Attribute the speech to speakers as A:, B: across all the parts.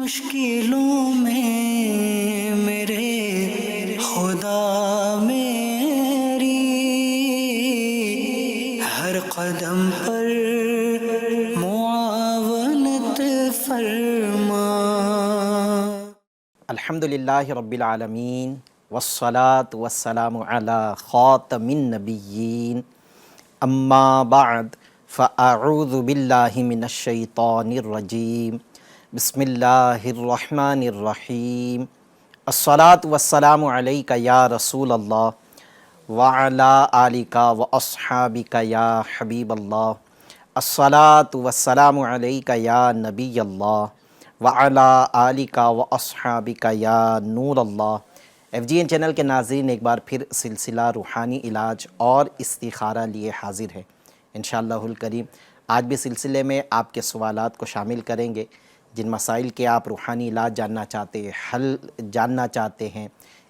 A: مشکلوں میں میرے خدا میری ہر قدم پر معاونت فرما۔
B: الحمدللہ رب العالمین والصلاة والسلام علی خاتم النبیین اما بعد فاعوذ باللہ من الشیطان الرجیم بسم اللہ الرحمن الرحیم الصلاة والسلام علیک یا رسول اللہ وعلی آلک واصحابک یا حبیب اللہ الصلاة والسلام علیک یا نبی اللہ وعلی آلک واصحابک یا نور اللہ۔ ایف جی این چینل کے ناظرین، ایک بار پھر سلسلہ روحانی علاج اور استخارہ لیے حاضر ہے انشاءاللہ الکریم۔ آج بھی سلسلے میں آپ کے سوالات کو شامل کریں گے، جن مسائل کے آپ روحانی علاج جاننا چاہتے ہیں، حل جاننا چاہتے ہیں،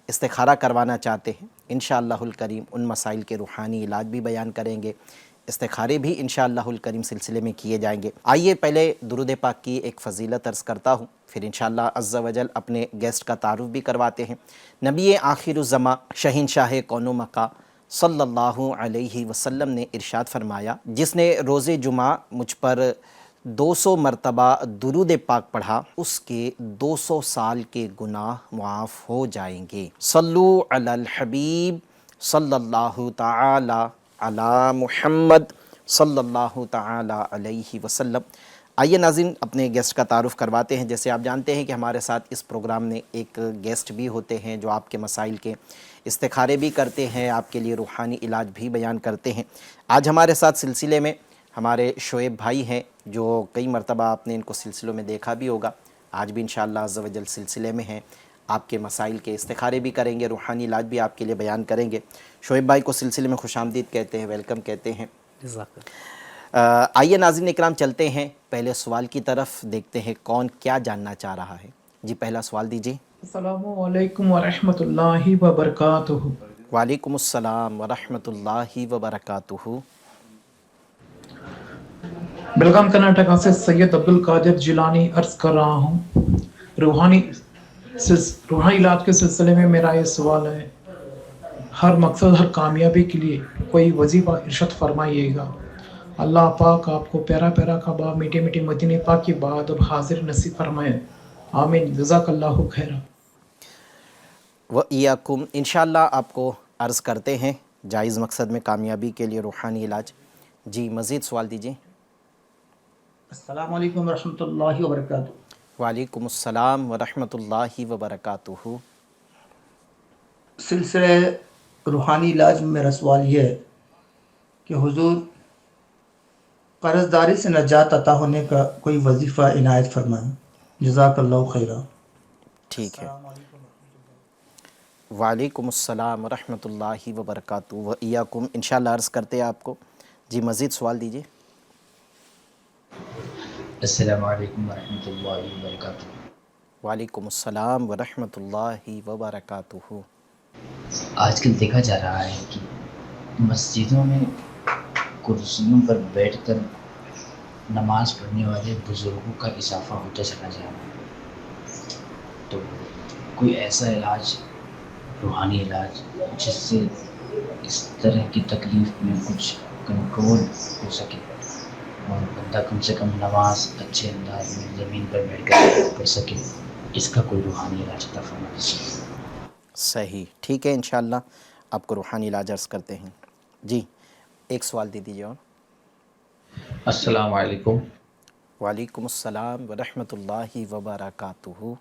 B: استخارہ کروانا چاہتے ہیں، انشاءاللہ الکریم ان مسائل کے روحانی علاج بھی بیان کریں گے، استخارے بھی انشاءاللہ الکریم سلسلے میں کیے جائیں گے۔ آئیے پہلے درود پاک کی ایک فضیلت عرض کرتا ہوں، پھر انشاءاللہ عز و جل اپنے گیسٹ کا تعارف بھی کرواتے ہیں۔ نبی آخر الزماں شہنشاہ کون و مکان صلی اللہ علیہ وسلم نے ارشاد فرمایا، جس نے روز جمعہ مجھ پر 200 مرتبہ درود پاک پڑھا، اس کے 200 سال کے گناہ معاف ہو جائیں گے۔ صلو علی الحبیب صلی اللہ تعالی علی محمد صلی اللہ تعالی علیہ وسلم۔ آئیے ناظرین اپنے گیسٹ کا تعارف کرواتے ہیں۔ جیسے آپ جانتے ہیں کہ ہمارے ساتھ اس پروگرام میں ایک گیسٹ بھی ہوتے ہیں جو آپ کے مسائل کے استخارے بھی کرتے ہیں، آپ کے لیے روحانی علاج بھی بیان کرتے ہیں۔ آج ہمارے ساتھ سلسلے میں ہمارے شعیب بھائی ہیں، جو کئی مرتبہ آپ نے ان کو سلسلوں میں دیکھا بھی ہوگا، آج بھی انشاءاللہ عز و جل سلسلے میں ہیں، آپ کے مسائل کے استخارے بھی کریں گے، روحانی علاج بھی آپ کے لیے بیان کریں گے۔ شعیب بھائی کو سلسلے میں خوش آمدید کہتے ہیں، ویلکم کہتے ہیں۔ آئیے ناظرین اکرام چلتے ہیں پہلے سوال کی طرف، دیکھتے ہیں کون کیا جاننا چاہ رہا ہے۔ جی پہلا سوال دیجیے۔
C: السلام علیکم ورحمۃ اللہ وبرکاتہ۔
B: وعلیکم السلام ورحمۃ اللہ وبرکاتہ۔
C: بیلگام کرناٹکا سے سید عبدالقادر جیلانی عرض کر رہا ہوں۔ روحانی علاج کے سلسلے میں میرا یہ سوال ہے، ہر مقصد ہر کامیابی کے لیے کوئی وظیفہ ارشاد فرمائیے گا۔ اللہ پاک آپ کو پیارا پیارا کعبہ میٹھے میٹھے مدینے پاک کی بات اور حاضر نصیب فرمائے، آمین، جزاک اللہ خیر۔
B: وَإِيَّاكُمْ۔ انشاءاللہ آپ کو عرض کرتے ہیں جائز مقصد میں کامیابی کے لیے روحانی علاج۔ جی مزید سوال دیجیے۔
D: السلام علیکم ورحمۃ اللہ وبرکاتہ۔
B: وعلیکم السلام ورحمۃ اللہ وبرکاتہ۔
D: سلسلے روحانی علاج میں میرا سوال یہ ہے کہ حضور قرض داری سے نجات عطا ہونے کا کوئی وظیفہ عنایت فرمائیں، جزاک اللہ خیرہ۔
B: ٹھیک ہے۔
D: السلام علیکم ورحمۃ اللہ۔
B: وعلیکم السلام ورحمۃ اللہ وبرکاتہ۔ وَإِيَّاكُمْ۔ انشاءاللہ عرض کرتے ہیں آپ کو۔ جی مزید سوال دیجیے۔
E: السلام علیکم ورحمۃ اللہ وبرکاتہ۔
B: وعلیکم السلام ورحمۃ اللہ وبرکاتہ۔
E: آج کل دیکھا جا رہا ہے کہ مسجدوں میں کرسیوں پر بیٹھ کر نماز پڑھنے والے بزرگوں کا اضافہ ہوتا چلا جا رہا ہے، تو کوئی ایسا علاج، روحانی علاج، جس سے اس طرح کی تکلیف میں کچھ کنٹرول ہو سکے اور بندہ کم سے کم نماز اچھے انداز میں زمین پر بیٹھ کر پڑھ سکے، اس کا کوئی روحانی علاج عطا فرما دیجیے۔
B: صحیح، ٹھیک ہے، انشاءاللہ آپ کو روحانی علاج عرض کرتے ہیں۔ جی ایک سوال دے دیجیے اور۔
F: السلام علیکم۔
B: وعلیکم السلام ورحمۃ اللہ وبرکاتہ۔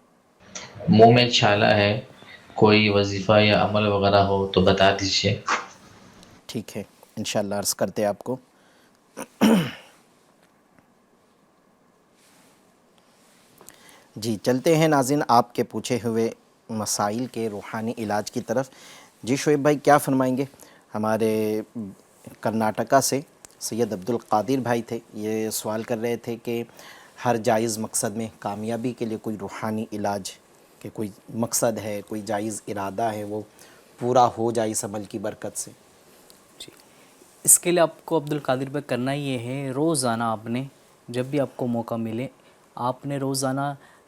F: منہ میں چھالا ہے، کوئی وظیفہ یا عمل وغیرہ ہو تو بتا دیجیے۔
B: ٹھیک ہے، انشاءاللہ عرض کرتے ہیں آپ کو۔ جی چلتے ہیں ناظرین آپ کے پوچھے ہوئے مسائل کے روحانی علاج کی طرف۔ جی شعیب بھائی کیا فرمائیں گے؟ ہمارے کرناٹکا سے سید عبدالقادر بھائی تھے، یہ سوال کر رہے تھے کہ ہر جائز مقصد میں کامیابی کے لیے کوئی روحانی علاج، کہ کوئی مقصد ہے، کوئی جائز ارادہ ہے، وہ پورا ہو جائے اس عمل کی برکت سے۔
G: جی اس کے لیے آپ کو عبدالقادر بھائی کرنا یہ ہے، روزانہ آپ نے جب بھی آپ کو موقع ملے، آپ نے روزانہ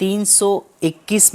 G: 321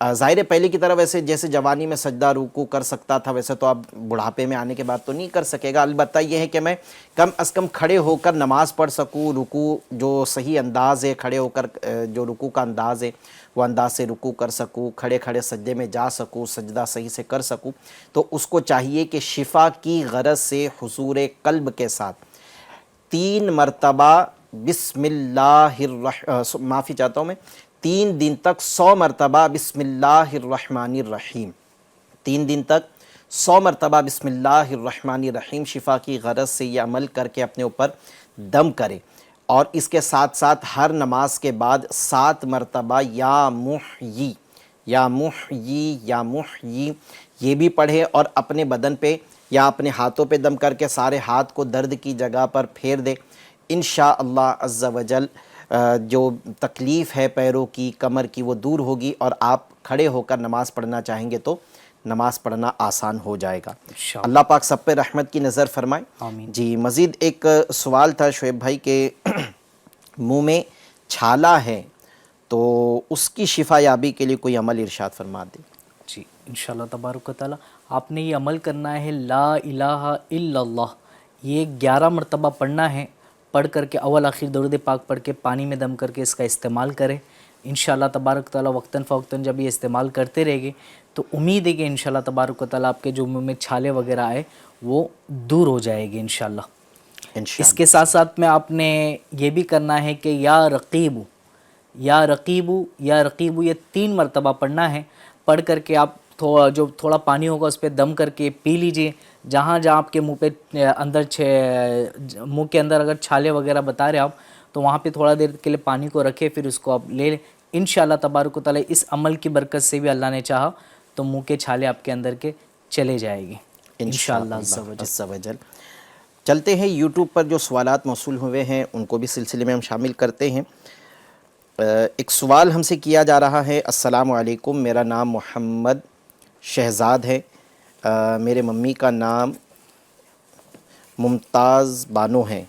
B: ظاہر ہے پہلے کی طرح ویسے جیسے جوانی میں سجدہ رکوع کر سکتا تھا ویسے تو اب بڑھاپے میں آنے کے بعد تو نہیں کر سکے گا، البتہ یہ ہے کہ میں کم از کم کھڑے ہو کر نماز پڑھ سکوں، رکوع جو صحیح انداز ہے، کھڑے ہو کر جو رکوع کا انداز ہے وہ انداز سے رکوع کر سکوں، کھڑے کھڑے سجدے میں جا سکوں، سجدہ صحیح سے کر سکوں، تو اس کو چاہیے کہ شفا کی غرض سے حضور قلب کے ساتھ 3 مرتبہ بسم اللہ معافی چاہتا ہوں میں 3 دن تک 100 مرتبہ بسم اللہ الرحمن الرحیم، 3 دن تک 100 مرتبہ بسم اللہ الرحمن الرحیم شفا کی غرض سے یہ عمل کر کے اپنے اوپر دم کرے، اور اس کے ساتھ ساتھ ہر نماز کے بعد 7 مرتبہ یا محیی یا محیی یا محیی یہ بھی پڑھے، اور اپنے بدن پہ یا اپنے ہاتھوں پہ دم کر کے سارے ہاتھ کو درد کی جگہ پر پھیر دے، انشاءاللہ عز و جل جو تکلیف ہے پیروں کی، کمر کی، وہ دور ہوگی، اور آپ کھڑے ہو کر نماز پڑھنا چاہیں گے تو نماز پڑھنا آسان ہو جائے گا۔ اللہ پاک سب پہ رحمت کی نظر فرمائے۔
G: آمین۔
B: جی مزید ایک سوال تھا شعیب بھائی کہ منہ میں چھالا ہے تو اس کی شفا یابی کے لیے کوئی عمل ارشاد فرما دیں۔
G: جی انشاءاللہ تبارک و تعالیٰ آپ نے یہ عمل کرنا ہے، لا الہ الا اللہ، یہ 11 مرتبہ پڑھنا ہے، پڑھ کر کے اول آخر درود پاک پڑھ کے پانی میں دم کر کے اس کا استعمال کریں انشاءاللہ تبارک و تعالیٰ۔ وقتاً فوقتاً جب یہ استعمال کرتے رہے گے تو امید ہے کہ انشاءاللہ تبارک و تعالیٰ آپ کے جو منہ میں چھالے وغیرہ آئے وہ دور ہو جائے گی انشاءاللہ۔ اس کے ساتھ ساتھ میں آپ نے یہ بھی کرنا ہے کہ یا رقیبو یا رقیبو یا رقیبو یہ 3 مرتبہ پڑھنا ہے، پڑھ کر کے آپ جو تھوڑا پانی ہوگا اس پہ دم کر کے پی لیجئے، جہاں جہاں آپ کے منہ پہ اندر منہ کے اندر اگر چھالے وغیرہ بتا رہے آپ تو وہاں پہ تھوڑا دیر کے لیے پانی کو رکھے، پھر اس کو آپ لے لیں انشاءاللہ تبارک و تعالیٰ۔ اس عمل کی برکت سے بھی اللہ نے چاہا تو منہ کے چھالے آپ کے اندر کے چلے جائے گی انشاءاللہ
B: عز و جل۔ چلتے ہیں یوٹیوب پر جو سوالات موصول ہوئے ہیں ان کو بھی سلسلے میں ہم شامل کرتے ہیں۔ ایک سوال ہم سے کیا جا رہا ہے، السلام علیکم، میرا نام محمد شہزاد ہے، میرے ممی کا نام ممتاز بانو ہے،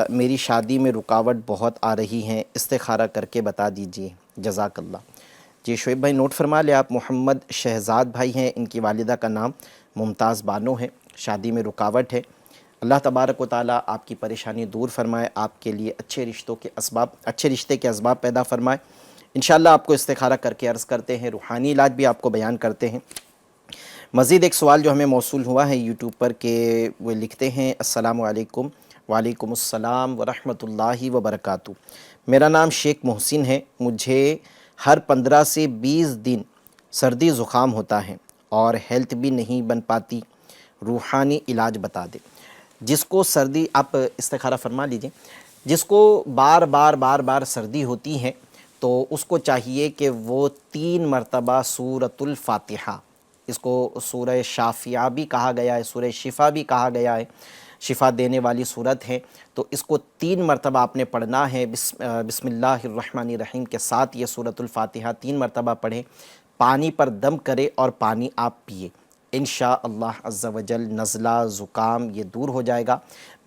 B: میری شادی میں رکاوٹ بہت آ رہی ہیں، استخارہ کر کے بتا دیجیے، جزاک اللہ۔ جی شعیب بھائی نوٹ فرما لیں، آپ محمد شہزاد بھائی ہیں، ان کی والدہ کا نام ممتاز بانو ہے، شادی میں رکاوٹ ہے، اللہ تبارک و تعالیٰ آپ کی پریشانی دور فرمائے، آپ کے لیے اچھے رشتے کے اسباب پیدا فرمائے۔ انشاءاللہ آپ کو استخارہ کر کے عرض کرتے ہیں، روحانی علاج بھی آپ کو بیان کرتے ہیں۔ مزید ایک سوال جو ہمیں موصول ہوا ہے یوٹیوب پر کہ وہ لکھتے ہیں، السلام علیکم، وعلیکم السلام ورحمۃ اللہ وبرکاتہ، میرا نام شیخ محسن ہے، مجھے ہر 15 سے 20 دن سردی زکام ہوتا ہے اور ہیلتھ بھی نہیں بن پاتی، روحانی علاج بتا دیں۔ جس کو سردی، آپ استخارہ فرما لیجئے، جس کو بار بار سردی ہوتی ہے تو اس کو چاہیے کہ وہ 3 مرتبہ سورۃ الفاتحہ، اس کو سورہ شافیہ بھی کہا گیا ہے، سورہ شفا بھی کہا گیا ہے، شفا دینے والی صورت ہے، تو اس کو 3 مرتبہ آپ نے پڑھنا ہے۔ بسم اللہ الرحمن الرحیم کے ساتھ یہ سورۃ الفاتحہ 3 مرتبہ پڑھیں، پانی پر دم کرے اور پانی آپ پیے، انشاءاللہ عز و جل نزلہ زکام یہ دور ہو جائے گا۔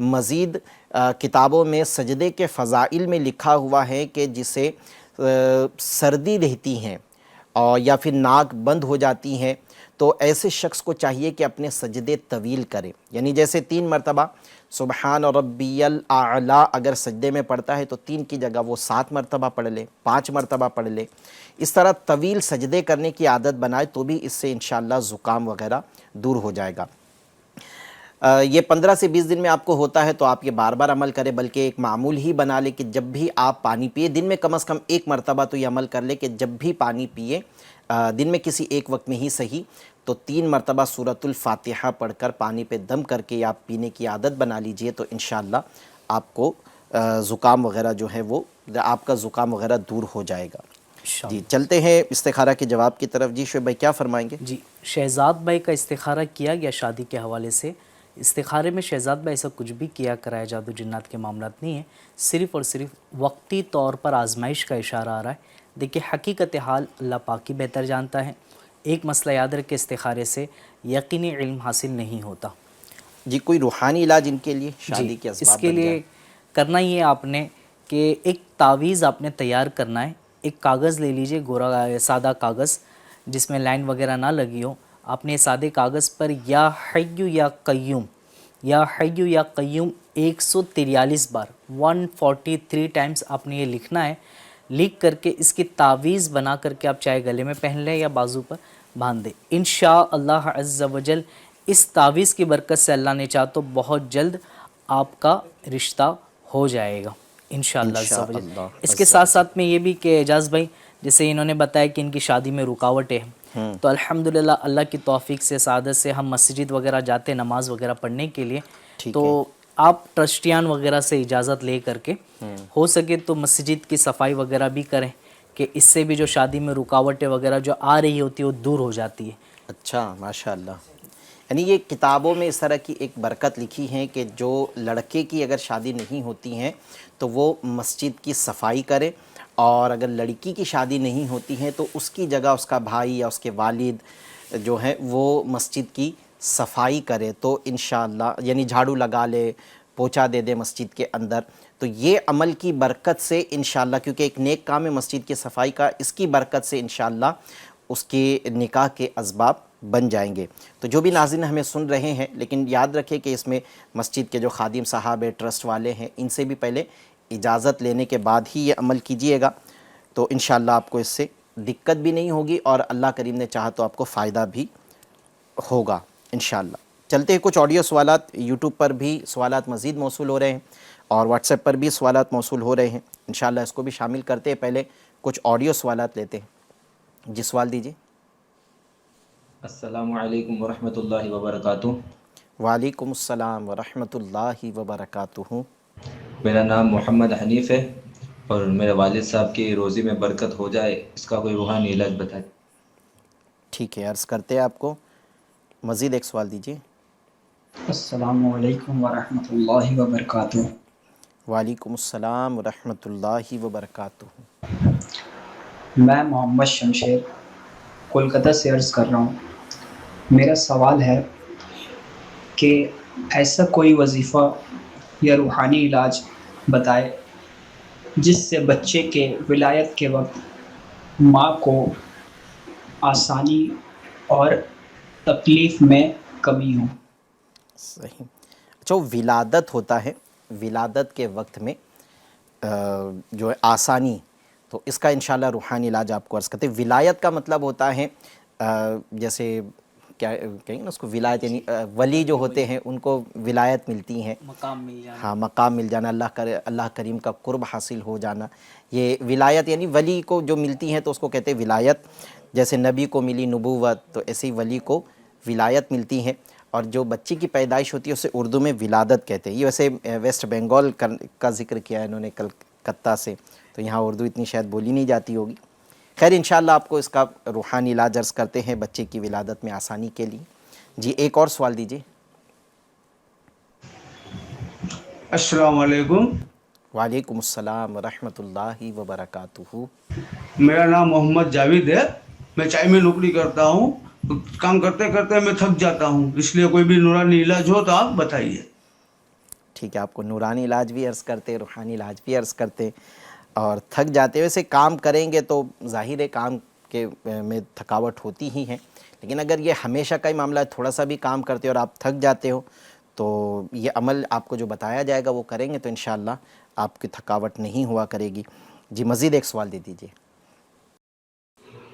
B: مزید کتابوں میں سجدے کے فضائل میں لکھا ہوا ہے کہ جسے سردی رہتی ہیں اور یا پھر ناک بند ہو جاتی ہیں تو ایسے شخص کو چاہیے کہ اپنے سجدے طویل کرے، یعنی جیسے 3 مرتبہ سبحان ربی الاعلیٰ اگر سجدے میں پڑھتا ہے تو 3 کی جگہ وہ 7 مرتبہ پڑھ لے، 5 مرتبہ پڑھ لے، اس طرح طویل سجدے کرنے کی عادت بنائے تو بھی اس سے انشاءاللہ زکام وغیرہ دور ہو جائے گا۔ یہ 15 سے 20 دن میں آپ کو ہوتا ہے تو آپ یہ بار بار عمل کریں، بلکہ ایک معمول ہی بنا لیں کہ جب بھی آپ پانی پیے، دن میں کم از کم 1 مرتبہ تو یہ عمل کر لیں کہ جب بھی پانی پیے، دن میں کسی ایک وقت میں ہی صحیح، تو 3 مرتبہ سورۃ الفاتحہ پڑھ کر پانی پہ دم کر کے آپ پینے کی عادت بنا لیجئے تو انشاءاللہ آپ کو زکام وغیرہ جو ہے وہ آپ کا زکام وغیرہ دور ہو جائے گا۔ جی چلتے ہیں استخارہ کے جواب کی طرف۔ جی شعیب بھائی کیا فرمائیں گے؟
G: جی شہزاد بھائی کا استخارہ کیا گیا شادی کے حوالے سے، استخارے میں شہزاد بھائی ایسا کچھ بھی کیا کرایا جادو جنات کے معاملات نہیں ہیں، صرف اور صرف وقتی طور پر آزمائش کا اشارہ آ رہا ہے۔ دیکھیں حقیقت حال اللہ پاک ہی بہتر جانتا ہے، ایک مسئلہ یاد رکھ کے استخارے سے یقینی علم حاصل نہیں ہوتا۔
B: جی کوئی روحانی علاج ان کے لیے شادی کے
G: اس
B: اسباب
G: کے
B: بن
G: لیے
B: جائے؟
G: کرنا یہ آپ نے کہ ایک تعویذ آپ نے تیار کرنا ہے، ایک کاغذ لے لیجئے، گورا سادہ کاغذ جس میں لائن وغیرہ نہ لگی ہو. آپ نے سادے کاغذ پر یا حیّ یا قیوم، یا حیّ یا قیوم 143 بار 143 ٹائمز آپ نے یہ لکھنا ہے. لکھ کر کے اس کی تعویذ بنا کر کے آپ چاہے گلے میں پہن لیں یا بازو پر باندھ دیں. انشاءاللہ عز و جل اس تعویذ کی برکت سے اللہ نے چاہا تو بہت جلد آپ کا رشتہ ہو جائے گا انشاءاللہ عز و جل. اس کے ساتھ ساتھ میں یہ بھی کہ اعجاز بھائی جیسے انہوں نے بتایا کہ ان کی شادی میں رکاوٹیں ہیں، تو الحمدللہ اللہ کی توفیق سے سعادت سے ہم مسجد وغیرہ جاتے ہیں نماز وغیرہ پڑھنے کے لیے. تو آپ ٹرسٹیان وغیرہ سے اجازت لے کر کے ہو سکے تو مسجد کی صفائی وغیرہ بھی کریں کہ اس سے بھی جو شادی میں رکاوٹیں وغیرہ جو آ رہی ہوتی ہے وہ دور ہو جاتی ہے.
B: اچھا ماشاءاللہ. یعنی یہ کتابوں میں اس طرح کی ایک برکت لکھی ہے کہ جو لڑکے کی اگر شادی نہیں ہوتی ہیں تو وہ مسجد کی صفائی کرے، اور اگر لڑکی کی شادی نہیں ہوتی ہے تو اس کی جگہ اس کا بھائی یا اس کے والد جو ہیں وہ مسجد کی صفائی کرے تو انشاءاللہ، یعنی جھاڑو لگا لے، پوچھا دے دے مسجد کے اندر، تو یہ عمل کی برکت سے انشاءاللہ، کیونکہ ایک نیک کام ہے مسجد کی صفائی کا، اس کی برکت سے انشاءاللہ اس کے نکاح کے اسباب بن جائیں گے. تو جو بھی ناظرین ہمیں سن رہے ہیں، لیکن یاد رکھیں کہ اس میں مسجد کے جو خادم صاحب ہیں، ٹرسٹ والے ہیں، ان سے بھی پہلے اجازت لینے کے بعد ہی یہ عمل کیجئے گا، تو انشاءاللہ آپ کو اس سے دقت بھی نہیں ہوگی اور اللہ کریم نے چاہا تو آپ کو فائدہ بھی ہوگا انشاءاللہ. چلتے ہیں کچھ آڈیو سوالات. یوٹیوب پر بھی سوالات مزید موصول ہو رہے ہیں اور واٹس ایپ پر بھی سوالات موصول ہو رہے ہیں، انشاءاللہ اس کو بھی شامل کرتے ہیں. پہلے کچھ آڈیو سوالات لیتے ہیں. جی سوال دیجیے.
H: السلام علیکم ورحمۃ اللہ وبرکاتہ.
B: وعلیکم السلام ورحمۃ اللہ وبرکاتہ.
H: میرا نام محمد حنیف ہے اور میرے والد صاحب کی روزی میں برکت ہو جائے، اس کا کوئی روحانی علاج بتائیں.
B: ٹھیک ہے، عرض کرتے ہیں آپ کو. مزید ایک سوال دیجیے.
I: السلام علیکم ورحمۃ اللہ وبرکاتہ.
B: وعلیکم السلام ورحمۃ اللہ وبرکاتہ.
I: میں محمد شمشیر کولکتہ سے عرض کر رہا ہوں. میرا سوال ہے کہ ایسا کوئی وظیفہ یا روحانی علاج بتائے جس سے بچے کے ولادت کے وقت ماں کو آسانی اور تکلیف میں کمی ہو.
B: صحیح. اچھا، وہ ولادت ہوتا ہے، ولادت کے وقت میں جو ہے آسانی، تو اس کا انشاءاللہ روحانی علاج آپ کو عرض کرتے ہیں. ولایت کا مطلب ہوتا ہے جیسے کیا کہیں گے نا اس کو، ولایت یعنی ولی جو ہوتے ہیں ان کو ولایت ملتی ہیں،
G: مقام مل جانا.
B: ہاں مقام مل جانا، اللہ کریم کا قرب حاصل ہو جانا. یہ ولایت یعنی ولی کو جو ملتی ہیں تو اس کو کہتے ہیں ولایت. جیسے نبی کو ملی نبوت تو ایسے ہی ولی کو ولایت ملتی ہے. اور جو بچی کی پیدائش ہوتی ہے اسے اردو میں ولادت کہتے ہیں. یہ ویسے ویسٹ بنگال کا ذکر کیا ہے انہوں نے کلکتہ سے، تو یہاں اردو اتنی شاید بولی نہیں جاتی ہوگی. خیر انشاءاللہ آپ کو اس کا روحانی علاج عرض کرتے ہیں بچے کی ولادت میں آسانی کے لیے. جی ایک اور سوال دیجیے.
J: السلام علیکم.
B: وعلیکم السلام ورحمۃ اللہ وبرکاتہ.
J: میرا نام محمد جاوید ہے. میں چائے میں نوکری کرتا ہوں. کام کرتے کرتے میں تھک جاتا ہوں، اس لیے کوئی بھی نورانی علاج ہو تو آپ بتائیے.
B: ٹھیک ہے، آپ کو نورانی علاج بھی عرض کرتے، روحانی علاج بھی عرض کرتے. اور تھک جاتے، ویسے کام کریں گے تو ظاہر ہے کام کے میں تھکاوٹ ہوتی ہی ہے، لیکن اگر یہ ہمیشہ کا ہی معاملہ ہے، تھوڑا سا بھی کام کرتے اور آپ تھک جاتے ہو تو یہ عمل آپ کو جو بتایا جائے گا وہ کریں گے تو انشاءاللہ آپ کی تھکاوٹ نہیں ہوا کرے گی. جی مزید ایک سوال دے دیجیے.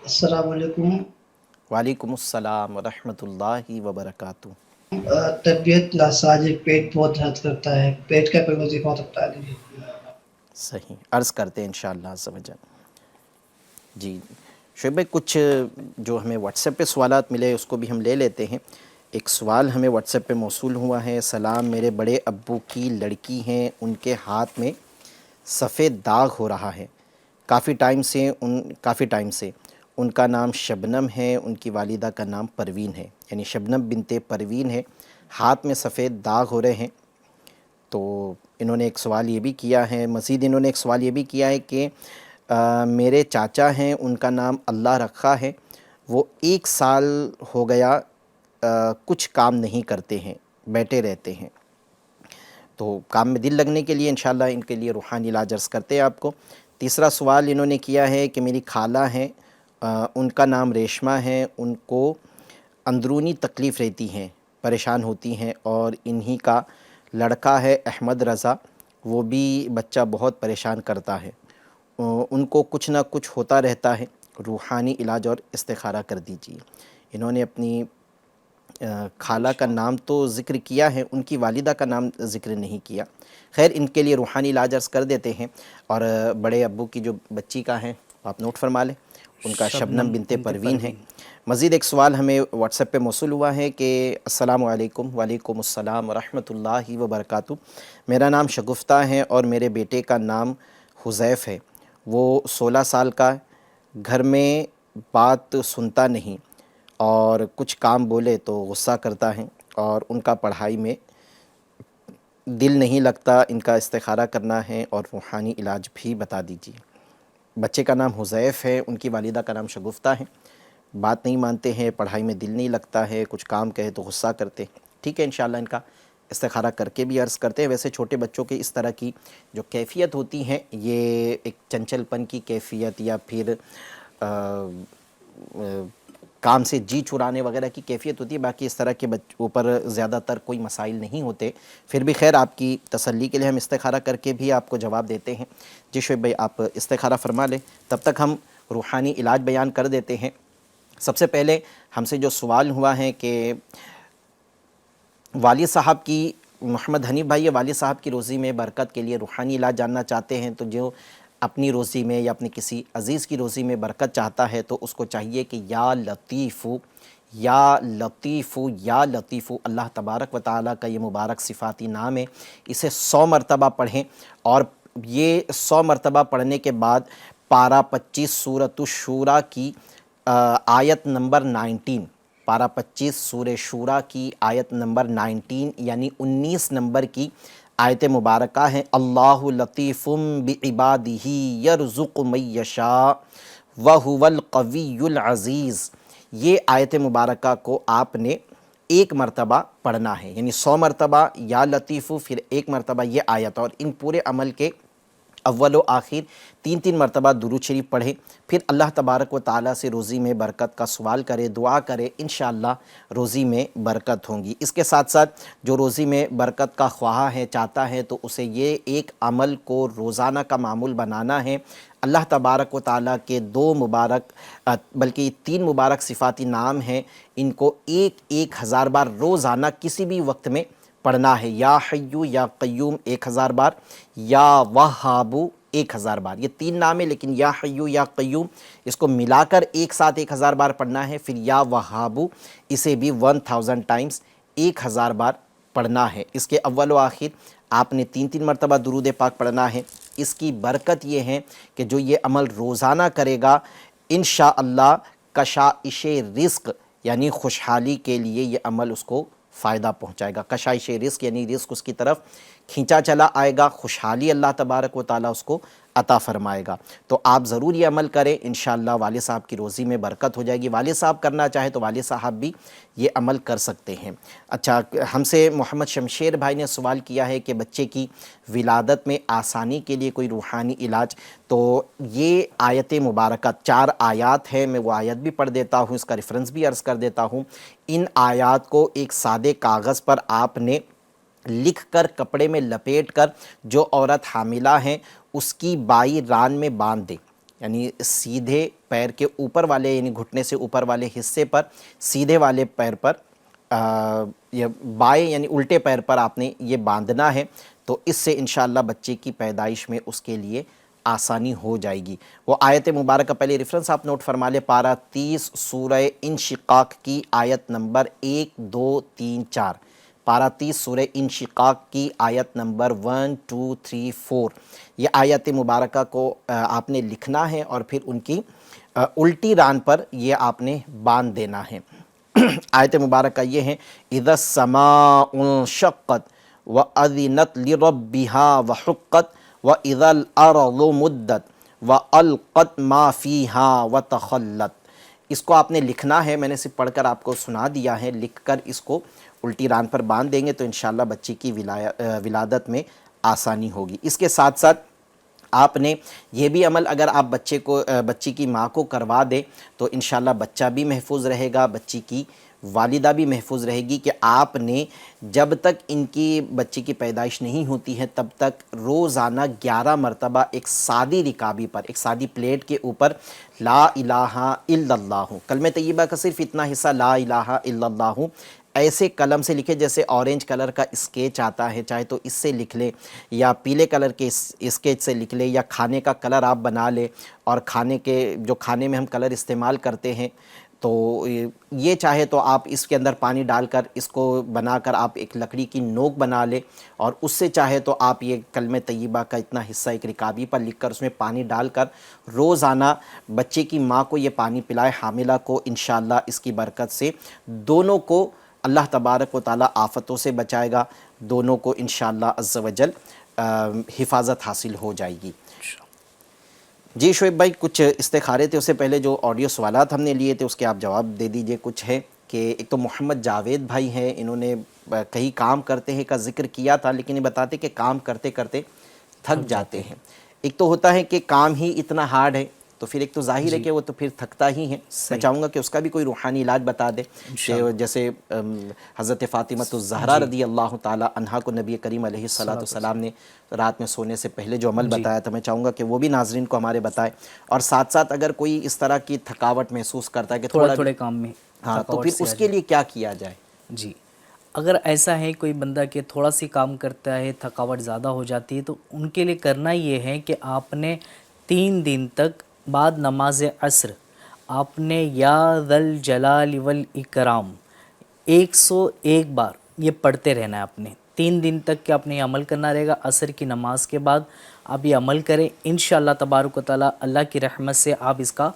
K: السلام علیکم.
B: وعلیکم السلام ورحمۃ اللہ وبرکاتہ.
K: طبیعت ناساز ہے، پیٹ بہت درد کرتا ہے، پیٹ کا کوئی وظیفہ ہو سکتا ہے؟
B: صحیح، عرض کرتے ہیں انشاءاللہ عز و جل. جی شعیب بھائی، کچھ جو ہمیں واٹس ایپ پہ سوالات ملے اس کو بھی ہم لے لیتے ہیں. ایک سوال ہمیں واٹس ایپ پہ موصول ہوا ہے. سلام، میرے بڑے ابو کی لڑکی ہیں، ان کے ہاتھ میں سفید داغ ہو رہا ہے کافی ٹائم سے. ان کا نام شبنم ہے، ان کی والدہ کا نام پروین ہے، یعنی شبنم بنت پروین ہے. ہاتھ میں سفید داغ ہو رہے ہیں. تو انہوں نے ایک سوال یہ بھی کیا ہے، مزید انہوں نے ایک سوال یہ بھی کیا ہے کہ میرے چاچا ہیں، ان کا نام اللہ رکھا ہے، وہ 1 سال ہو گیا کچھ کام نہیں کرتے ہیں، بیٹھے رہتے ہیں. تو کام میں دل لگنے کے لیے انشاءاللہ ان کے لیے روحانی علاج عرض کرتے ہیں آپ کو. تیسرا سوال انہوں نے کیا ہے کہ میری خالہ ہیں، ان کا نام ریشمہ ہے، ان کو اندرونی تکلیف رہتی ہیں، پریشان ہوتی ہیں، اور انہی کا لڑکا ہے احمد رضا، وہ بھی بچہ بہت پریشان کرتا ہے، ان کو کچھ نہ کچھ ہوتا رہتا ہے، روحانی علاج اور استخارہ کر دیجیے۔ انہوں نے اپنی خالہ کا نام تو ذکر کیا ہے، ان کی والدہ کا نام ذکر نہیں کیا۔ خیر، ان کے لیے روحانی علاج عرض کر دیتے ہیں، اور بڑے ابو کی جو بچی کا ہے آپ نوٹ فرما لیں، ان کا شبنم بنت پروین ہے۔ مزید ایک سوال ہمیں واٹس ایپ پہ موصول ہوا ہے کہ السلام علیکم۔ وعلیکم السلام ورحمۃ اللہ وبرکاتہ۔ میرا نام شگفتہ ہے اور میرے بیٹے کا نام حذیف ہے، وہ 16 سال کا ہے، گھر میں بات سنتا نہیں اور کچھ کام بولے تو غصہ کرتا ہے، اور ان کا پڑھائی میں دل نہیں لگتا، ان کا استخارہ کرنا ہے اور روحانی علاج بھی بتا دیجیے۔ بچے کا نام حذیف ہے، ان کی والدہ کا نام شگفتہ ہے، بات نہیں مانتے ہیں، پڑھائی میں دل نہیں لگتا ہے، کچھ کام کہے تو غصہ کرتے۔ ٹھیک ہے، انشاءاللہ ان کا استخارہ کر کے بھی عرض کرتے ہیں۔ ویسے چھوٹے بچوں کے اس طرح کی جو کیفیت ہوتی ہیں، یہ ایک چنچل پن کی کیفیت یا پھر کام سے جی چرانے وغیرہ کی کیفیت ہوتی ہے، باقی اس طرح کے بچوں پر زیادہ تر کوئی مسائل نہیں ہوتے۔ پھر بھی خیر، آپ کی تسلی کے لیے ہم استخارہ کر کے بھی آپ کو جواب دیتے ہیں۔ جی شعیب بھائی، آپ استخارہ فرما لیں، تب تک ہم روحانی علاج بیان کر دیتے ہیں۔ سب سے پہلے ہم سے جو سوال ہوا ہے کہ والد صاحب کی، محمد حنیف بھائی، والد صاحب کی روزی میں برکت کے لیے روحانی علاج جاننا چاہتے ہیں، تو جو اپنی روزی میں یا اپنی کسی عزیز کی روزی میں برکت چاہتا ہے تو اس کو چاہیے کہ یا لطیفو یا لطیفو یا لطیفو، اللہ تبارک و تعالیٰ کا یہ مبارک صفاتی نام ہے، اسے 100 مرتبہ پڑھیں، اور یہ 100 مرتبہ پڑھنے کے بعد پارہ 25 سورۃ الشورى کی آیت نمبر 19، پارہ 25 سورہ شورى کی آیت نمبر 19 یعنی 19 نمبر کی آیت مبارکہ ہے، اللہ لطیف بعبادہ یرزق من یشاء وہو القوی العزیز۔ یہ آیت مبارکہ کو آپ نے 1 مرتبہ پڑھنا ہے، یعنی 100 مرتبہ یا لطیف، پھر 1 مرتبہ یہ آیت، اور ان پورے عمل کے اول و آخر 3 مرتبہ درود شریف پڑھیں، پھر اللہ تبارک و تعالیٰ سے روزی میں برکت کا سوال کرے، دعا کرے، انشاءاللہ روزی میں برکت ہوں گی۔ اس کے ساتھ ساتھ جو روزی میں برکت کا خواہاں ہے، چاہتا ہے، تو اسے یہ ایک عمل کو روزانہ کا معمول بنانا ہے۔ اللہ تبارک و تعالیٰ کے 2 مبارک بلکہ 3 مبارک صفاتی نام ہیں، ان کو 1000 بار روزانہ کسی بھی وقت میں پڑھنا ہے۔ یا حیو یا قیوم 1000 بار، یا وہابو 1000 بار، یہ 3 نام ہیں، لیکن یا حیو یا قیوم اس کو ملا کر ایک ساتھ 1000 بار پڑھنا ہے، پھر یا وہابو اسے بھی 1000 ٹائمز 1000 بار پڑھنا ہے۔ اس کے اول و آخر آپ نے 3 مرتبہ درود پاک پڑھنا ہے۔ اس کی برکت یہ ہے کہ جو یہ عمل روزانہ کرے گا، انشاءاللہ کشائش رزق یعنی خوشحالی کے لیے یہ عمل اس کو فائدہ پہنچائے گا۔ کشائش رزق یعنی رزق اس کی طرف کھینچا چلا آئے گا، خوشحالی اللہ تبارک و تعالیٰ اس کو عطا فرمائے گا۔ تو آپ ضرور یہ عمل کریں، انشاءاللہ والد صاحب کی روزی میں برکت ہو جائے گی۔ والد صاحب کرنا چاہے تو والد صاحب بھی یہ عمل کر سکتے ہیں۔ اچھا، ہم سے محمد شمشیر بھائی نے سوال کیا ہے کہ بچے کی ولادت میں آسانی کے لیے کوئی روحانی علاج، تو یہ آیت مبارکہ 4 آیات ہے، میں وہ آیت بھی پڑھ دیتا ہوں، اس کا ریفرنس بھی عرض کر دیتا ہوں۔ ان آیات کو ایک سادے کاغذ پر آپ نے لکھ کر کپڑے میں لپیٹ کر جو عورت حاملہ ہیں اس کی بائیں ران میں باندھ دیں، یعنی سیدھے پیر کے اوپر والے یعنی گھٹنے سے اوپر والے حصے پر، سیدھے والے پیر پر یہ بائیں یعنی الٹے پیر پر آپ نے یہ باندھنا ہے، تو اس سے انشاءاللہ بچے کی پیدائش میں اس کے لیے آسانی ہو جائے گی۔ وہ آیت مبارکہ پہلے ریفرنس آپ نوٹ فرما لیں، پارہ 30 سورہ انشقاق کی آیت نمبر 1 2 3 4، پارہ 30 سورہ انشقاق کی آیت نمبر 1 2 3 4، یہ آیت مبارکہ کو آپ نے لکھنا ہے اور پھر ان کی الٹی ران پر یہ آپ نے باندھ دینا ہے۔ آیت مبارکہ یہ ہے، اذا السماء انشقت وَأَذِنَتْ لِرَبِّهَا وَحُقَّتْ وَإِذَا الْأَرْضُ مُدَّتْ وَأَلْقَتْ مَا فِيهَا وَتَخَلَّتْ۔ اس کو آپ نے لکھنا ہے، میں نے صرف پڑھ کر آپ کو سنا دیا ہے، لکھ کر اس کو الٹی ران پر باندھ دیں گے تو انشاءاللہ بچی کی ولادت میں آسانی ہوگی۔ اس کے ساتھ ساتھ آپ نے یہ بھی عمل اگر آپ بچی کی ماں کو کروا دیں تو انشاءاللہ بچہ بھی محفوظ رہے گا، بچی کی والدہ بھی محفوظ رہے گی، کہ آپ نے جب تک ان کی بچی کی پیدائش نہیں ہوتی ہے تب تک روزانہ 11 مرتبہ ایک سادی رکابی پر، ایک سادی پلیٹ کے اوپر لا الہ الا اللہ، کلمہ طیبہ کا صرف اتنا حصہ لا الہ الا اللہ ایسے قلم سے لکھے، جیسے اورنج کلر کا اسکیچ آتا ہے، چاہے تو اس سے لکھ لیں یا پیلے کلر کے اسکیچ سے لکھ لیں، یا کھانے کا کلر آپ بنا لیں، اور کھانے میں ہم کلر استعمال کرتے ہیں تو یہ چاہے تو آپ اس کے اندر پانی ڈال کر اس کو بنا کر آپ ایک لکڑی کی نوک بنا لیں، اور اس سے چاہے تو آپ یہ کلمہ طیبہ کا اتنا حصہ ایک رکابی پر لکھ کر اس میں پانی ڈال کر روزانہ بچے کی ماں کو یہ پانی پلائے، حاملہ کو، انشاءاللہ اس کی برکت سے دونوں کو اللہ تبارک و تعالی آفتوں سے بچائے گا، دونوں کو انشاءاللہ عز و جل حفاظت حاصل ہو جائے گی۔ جی شعیب بھائی، کچھ استخارے تھے، اس سے پہلے جو آڈیو سوالات ہم نے لیے تھے اس کے آپ جواب دے دیجئے۔ کچھ ہے کہ ایک تو محمد جاوید بھائی ہیں، انہوں نے کہیں کام کرتے ہیں کا ذکر کیا تھا، لیکن یہ بتاتے کہ کام کرتے کرتے تھک جاتے ہیں۔ ایک تو ہوتا ہے کہ کام ہی اتنا ہارڈ ہے، تو پھر ایک تو ظاہر ہے کہ وہ تو پھر تھکتا ہی ہے۔ میں چاہوں گا کہ اس کا بھی کوئی روحانی علاج بتا دے، کہ جیسے حضرت فاطمہ الزہرا رضی اللہ تعالی عنہا کو نبی کریم علیہ السلام نے رات میں سونے سے پہلے جو عمل بتایا تھا، میں چاہوں گا کہ وہ بھی ناظرین کو ہمارے بتائے، اور ساتھ ساتھ اگر کوئی اس طرح کی تھکاوٹ محسوس کرتا ہے کہ
G: تھوڑے کام میں،
B: ہاں، تو پھر اس کے لیے کیا کیا جائے؟
G: جی، اگر ایسا ہے کوئی بندہ کہ تھوڑا سی کام کرتا ہے، تھکاوٹ زیادہ ہو جاتی ہے، تو ان کے لیے کرنا یہ ہے کہ آپ نے 3 دن تک بعد نماز عصر آپ نے یا ذا الجلال والاکرام 101 بار یہ پڑھتے رہنا ہے۔ آپ نے 3 دن تک کہ آپ نے یہ عمل کرنا رہے گا۔ عصر کی نماز کے بعد آپ یہ عمل کریں، انشاءاللہ تبارک و تعالی اللہ کی رحمت سے آپ اس کا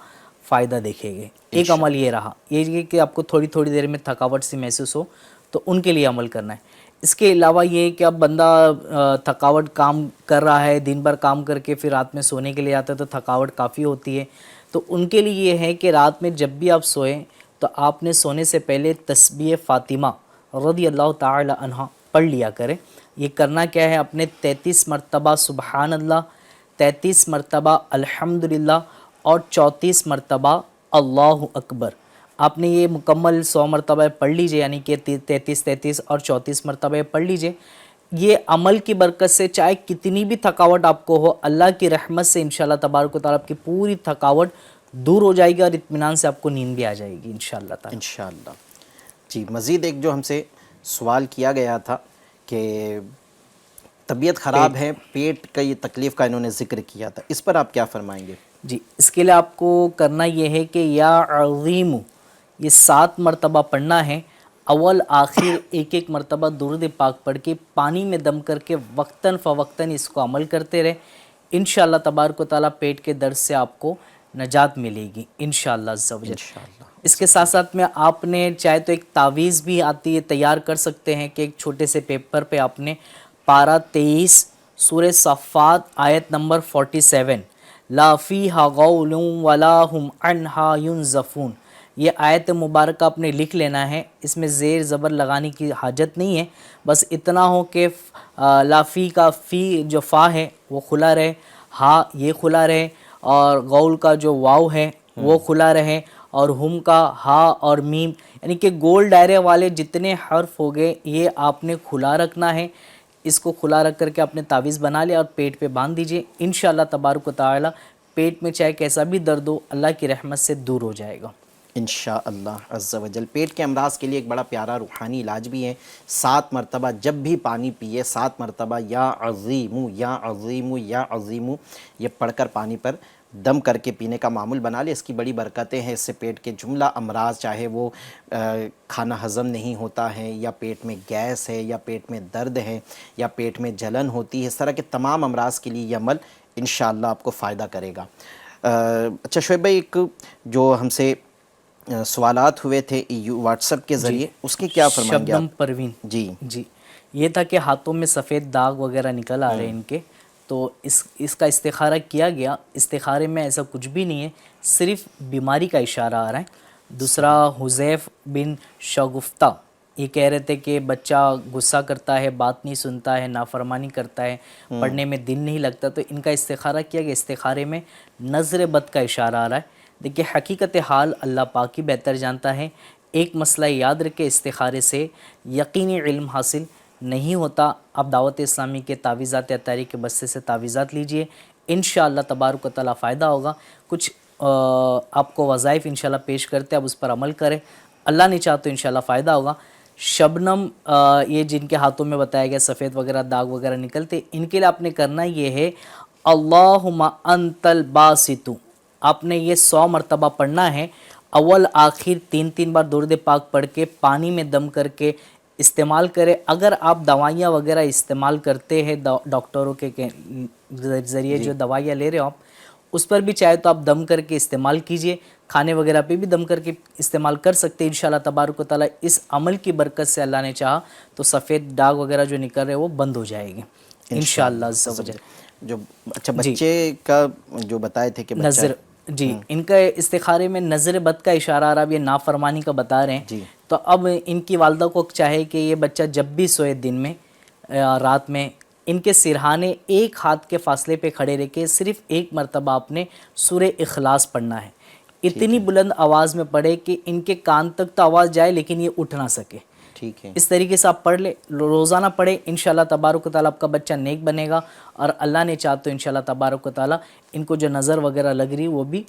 G: فائدہ دیکھیں گے۔ ایک عمل یہ رہا، یہ کہ آپ کو تھوڑی دیر میں تھکاوٹ سی محسوس ہو تو ان کے لیے عمل کرنا ہے۔ اس کے علاوہ یہ کہ اب بندہ تھکاوٹ کام کر رہا ہے، دن بھر کام کر کے پھر رات میں سونے کے لیے آتا ہے تو تھکاوٹ کافی ہوتی ہے، تو ان کے لیے یہ ہے کہ رات میں جب بھی آپ سوئیں تو آپ نے سونے سے پہلے تسبیح فاطمہ رضی اللہ تعالی عنہ پڑھ لیا کریں۔ یہ کرنا کیا ہے، اپنے 33 مرتبہ سبحان اللہ، 33 مرتبہ الحمدللہ اور 34 مرتبہ اللہ اکبر، آپ نے یہ مکمل 100 مرتبہ پڑھ لیجئے، یعنی کہ 33 اور 34 مرتبہ پڑھ لیجئے۔ یہ عمل کی برکت سے چاہے کتنی بھی تھکاوٹ آپ کو ہو، اللہ کی رحمت سے انشاءاللہ تبارک و تعالیٰ آپ کی پوری تھکاوٹ دور ہو جائے گی، اور اطمینان سے آپ کو نیند بھی آ جائے گی انشاءاللہ تعالیٰ۔
B: انشاءاللہ۔ جی، مزید ایک جو ہم سے سوال کیا گیا تھا کہ طبیعت خراب ہے، پیٹ کا یہ تکلیف کا انہوں نے ذکر کیا تھا، اس پر آپ کیا فرمائیں گے؟
G: جی، اس کے لیے آپ کو کرنا یہ ہے کہ یا عظیم یہ 7 مرتبہ پڑھنا ہے، اول آخر ایک مرتبہ درود پاک پڑھ کے پانی میں دم کر کے وقتاً فوقتاً اس کو عمل کرتے رہے، انشاءاللہ تبارک و تعالیٰ پیٹ کے درد سے آپ کو نجات ملے گی انشاءاللہ عز و جل۔ اس کے ساتھ ساتھ میں آپ نے چاہے تو ایک تعویذ بھی آتی ہے، تیار کر سکتے ہیں کہ ایک چھوٹے سے پیپر پہ آپ نے پارہ 23 سورہ صفات آیت نمبر 47 لا فیہا غول ولا ہم عنہا ینزفون، یہ آیت مبارکہ آپ نے لکھ لینا ہے۔ اس میں زیر زبر لگانے کی حاجت نہیں ہے، بس اتنا ہو کہ لا فی کا فی جو فا ہے وہ کھلا رہے، ہا یہ کھلا رہے، اور غول کا جو واو ہے وہ کھلا رہے، اور ہم کا ہا اور میم، یعنی کہ گول دائرے والے جتنے حرف ہو گئے یہ آپ نے کھلا رکھنا ہے۔ اس کو کھلا رکھ کر کے آپ نے تعویذ بنا لیا اور پیٹ پہ باندھ دیجئے، انشاءاللہ تبارک و تعالی پیٹ میں چاہے کیسا بھی درد ہو اللہ کی رحمت سے دور ہو جائے گا
B: انشاءاللہ عز و جل۔ پیٹ کے امراض کے لیے ایک بڑا پیارا روحانی علاج بھی ہے، 7 مرتبہ جب بھی پانی پیے 7 مرتبہ یا عظیم یا عظیم یا عظیم یہ پڑھ کر پانی پر دم کر کے پینے کا معمول بنا لے۔ اس کی بڑی برکتیں ہیں، اس سے پیٹ کے جملہ امراض، چاہے وہ کھانا ہضم نہیں ہوتا ہے، یا پیٹ میں گیس ہے، یا پیٹ میں درد ہے، یا پیٹ میں جلن ہوتی ہے، اس طرح کے تمام امراض کے لیے یہ عمل انشاءاللہ آپ کو فائدہ کرے گا۔ اچھا شعیب بھائی، ایک جو ہم سے سوالات ہوئے تھے واٹس ایپ کے ذریعے، اس کی کیا فرمائیں گے آپ؟
G: شبنم پروین
B: جی
G: یہ تھا کہ ہاتھوں میں سفید داغ وغیرہ نکل آ رہے ہیں ان کے، تو اس کا استخارہ کیا گیا، استخارے میں ایسا کچھ بھی نہیں ہے، صرف بیماری کا اشارہ آ رہا ہے۔ دوسرا حذیف بن شگفتہ یہ کہہ رہے تھے کہ بچہ غصہ کرتا ہے، بات نہیں سنتا ہے، نافرمانی کرتا ہے، پڑھنے میں دل نہیں لگتا، تو ان کا استخارہ کیا کہ استخارے میں نظر بد کا اشارہ آ رہا ہے۔ دیکھیے حقیقت حال اللہ پاک ہی بہتر جانتا ہے۔ ایک مسئلہ یاد رکھے، استخارے سے یقینی علم حاصل نہیں ہوتا۔ آپ دعوت اسلامی کے تعویذات اطہاری کے بستے سے تعویذات لیجئے، انشاءاللہ تبارک و تعالیٰ فائدہ ہوگا۔ کچھ آپ کو وظائف انشاءاللہ پیش کرتے ہیں، اب اس پر عمل کریں، اللہ نے چاہا تو انشاءاللہ فائدہ ہوگا۔ شبنم یہ جن کے ہاتھوں میں بتایا گیا سفید وغیرہ داغ وغیرہ نکلتے، ان کے لیے آپ نے کرنا یہ ہے اللہم انت الباسط، آپ نے یہ 100 مرتبہ پڑھنا ہے، اول آخر 3 بار درود پاک پڑھ کے پانی میں دم کر کے استعمال کرے۔ اگر آپ دوائیاں وغیرہ استعمال کرتے ہیں ڈاکٹروں کے ذریعے جو دوائیاں لے رہے ہو آپ، اس پر بھی چاہے تو آپ دم کر کے استعمال کیجئے، کھانے وغیرہ پہ بھی دم کر کے استعمال کر سکتے ہیں انشاءاللہ تبارک و تعالیٰ۔ اس عمل کی برکت سے اللہ نے چاہا تو سفید داغ وغیرہ جو نکل رہے وہ بند ہو جائے گی انشاءاللہ عز و جل۔
B: جو اچھا بچے کا جو بتائے تھے کہ
G: نظر، جی ان کا استخارے میں نظر بد کا اشارہ آ رہا، اب یہ نافرمانی کا بتا رہے ہیں، تو اب ان کی والدہ کو چاہے کہ یہ بچہ جب بھی سوئے دن میں رات میں، ان کے سرہانے ایک ہاتھ کے فاصلے پہ کھڑے رہ کے صرف ایک مرتبہ آپ نے سورہ اخلاص پڑھنا ہے، اتنی بلند آواز میں پڑھے کہ ان کے کان تک تو آواز جائے لیکن یہ اٹھ نہ سکے۔
B: ٹھیک ہے،
G: اس طریقے سے آپ پڑھ لیں، روزانہ پڑھیں، انشاءاللہ تبارک و تعالیٰ آپ کا بچہ نیک بنے گا، اور اللہ نے چاہا تو انشاءاللہ تبارک و تعالیٰ ان کو جو نظر وغیرہ لگ رہی وہ بھی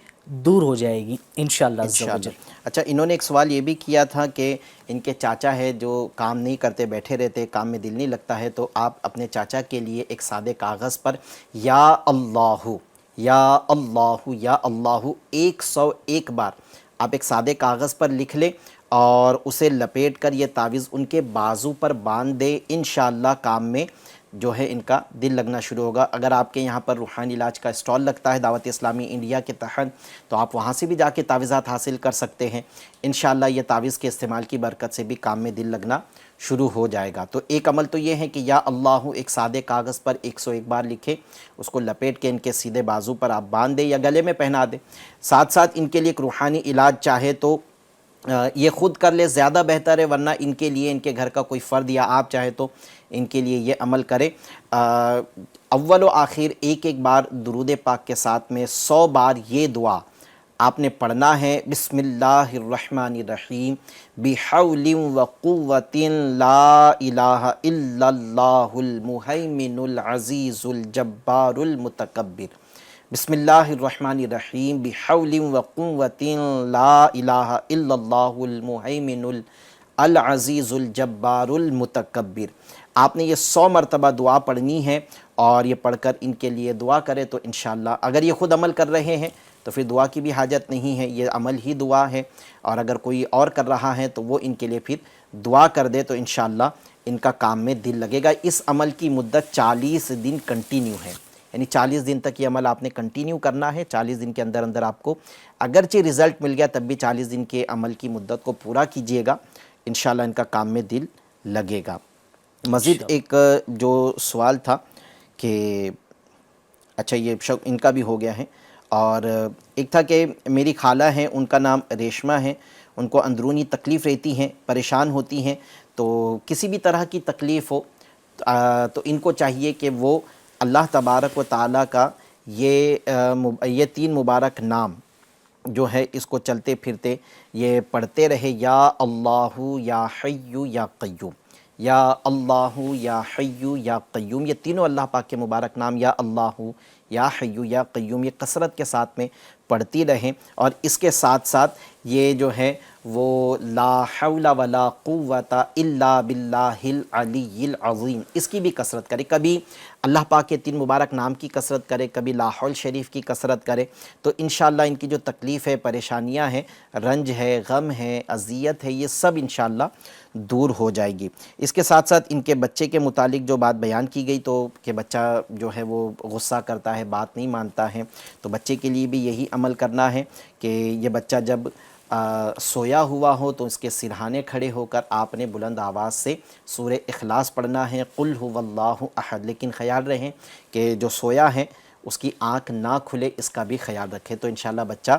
G: دور ہو جائے گی انشاءاللہ عز و جل۔
B: اچھا انہوں نے ایک سوال یہ بھی کیا تھا کہ ان کے چاچا ہے جو کام نہیں کرتے، بیٹھے رہتے، کام میں دل نہیں لگتا ہے، تو آپ اپنے چاچا کے لیے ایک سادے کاغذ پر یا اللہ یا اللہ یا اللہ 101 بار آپ ایک سادے کاغذ پر لکھ لیں اور اسے لپیٹ کر یہ تعویذ ان کے بازو پر باندھ دے، انشاءاللہ کام میں جو ہے ان کا دل لگنا شروع ہوگا۔ اگر آپ کے یہاں پر روحانی علاج کا اسٹال لگتا ہے دعوت اسلامی انڈیا کے تحت، تو آپ وہاں سے بھی جا کے تعویذات حاصل کر سکتے ہیں، انشاءاللہ یہ تعویذ کے استعمال کی برکت سے بھی کام میں دل لگنا شروع ہو جائے گا۔ تو ایک عمل تو یہ ہے کہ یا اللہ ایک سادے کاغذ پر 101 بار لکھے، اس کو لپیٹ کے ان کے سیدھے بازو پر آپ باندھ دیں یا گلے میں پہنا دیں، ساتھ ساتھ ان کے لیے ایک روحانی علاج چاہے تو یہ خود کر لے زیادہ بہتر ہے، ورنہ ان کے لیے ان کے گھر کا کوئی فرد یا آپ چاہے تو ان کے لیے یہ عمل کرے۔ اول و آخر ایک بار درود پاک کے ساتھ میں 100 بار یہ دعا آپ نے پڑھنا ہے، بسم اللہ الرحمن الرحیم بحول و قوت لا الہ الا اللہ المہیمن العزیز الجبار المتکبر، بسم اللہ الرحمن الرحیم بحول و قوت لا الہ الا اللہ المہیمن العزیز الجبار المتکبر۔ آپ نے یہ 100 مرتبہ دعا پڑھنی ہے، اور یہ پڑھ کر ان کے لیے دعا کرے تو انشاءاللہ اگر یہ خود عمل کر رہے ہیں تو پھر دعا کی بھی حاجت نہیں ہے، یہ عمل ہی دعا ہے، اور اگر کوئی اور کر رہا ہے تو وہ ان کے لیے پھر دعا کر دے تو انشاءاللہ ان کا کام میں دل لگے گا۔ اس عمل کی مدت 40 دن کنٹینیو ہے، یعنی 40 دن تک یہ عمل آپ نے کنٹینیو کرنا ہے۔ 40 دن کے اندر اندر آپ کو اگرچہ رزلٹ مل گیا تب بھی 40 دن کے عمل کی مدت کو پورا کیجئے گا، انشاءاللہ ان کا کام میں دل لگے گا۔ مزید ایک جو سوال تھا کہ اچھا یہ ان کا بھی ہو گیا ہے، اور ایک تھا کہ میری خالہ ہیں، ان کا نام ریشمہ ہے، ان کو اندرونی تکلیف رہتی ہیں، پریشان ہوتی ہیں، تو کسی بھی طرح کی تکلیف ہو تو ان کو چاہیے کہ وہ اللہ تبارک و تعالیٰ کا یہ 3 مبارک نام جو ہے اس کو چلتے پھرتے یہ پڑھتے رہے، یا اللہ یا حی یا قیوم، یا اللہ یا حی یا قیوم، یہ تینوں اللہ پاک کے مبارک نام یا اللہ یا حی یا قیوم یہ کثرت کے ساتھ میں پڑھتی رہیں، اور اس کے ساتھ ساتھ یہ جو ہے وہ لا حول ولا قوت الا باللہ العلی العظیم اس کی بھی کثرت کرے، کبھی اللہ پاک کے 3 مبارک نام کی کثرت کرے، کبھی لا حول شریف کی کثرت کرے، تو انشاءاللہ ان کی جو تکلیف ہے، پریشانیاں ہیں، رنج ہے، غم ہے، اذیت ہے، یہ سب انشاءاللہ دور ہو جائے گی۔ اس کے ساتھ ساتھ ان کے بچے کے متعلق جو بات بیان کی گئی تو کہ بچہ جو ہے وہ غصہ کرتا ہے، بات نہیں مانتا ہے، تو بچے کے لیے بھی یہی عمل کرنا ہے کہ یہ بچہ جب سویا ہوا ہو تو اس کے سرہانے کھڑے ہو کر آپ نے بلند آواز سے سورہ اخلاص پڑھنا ہے، قل هو اللہ احد، لیکن خیال رہیں کہ جو سویا ہے اس کی آنکھ نہ کھلے، اس کا بھی خیال رکھے، تو انشاءاللہ بچہ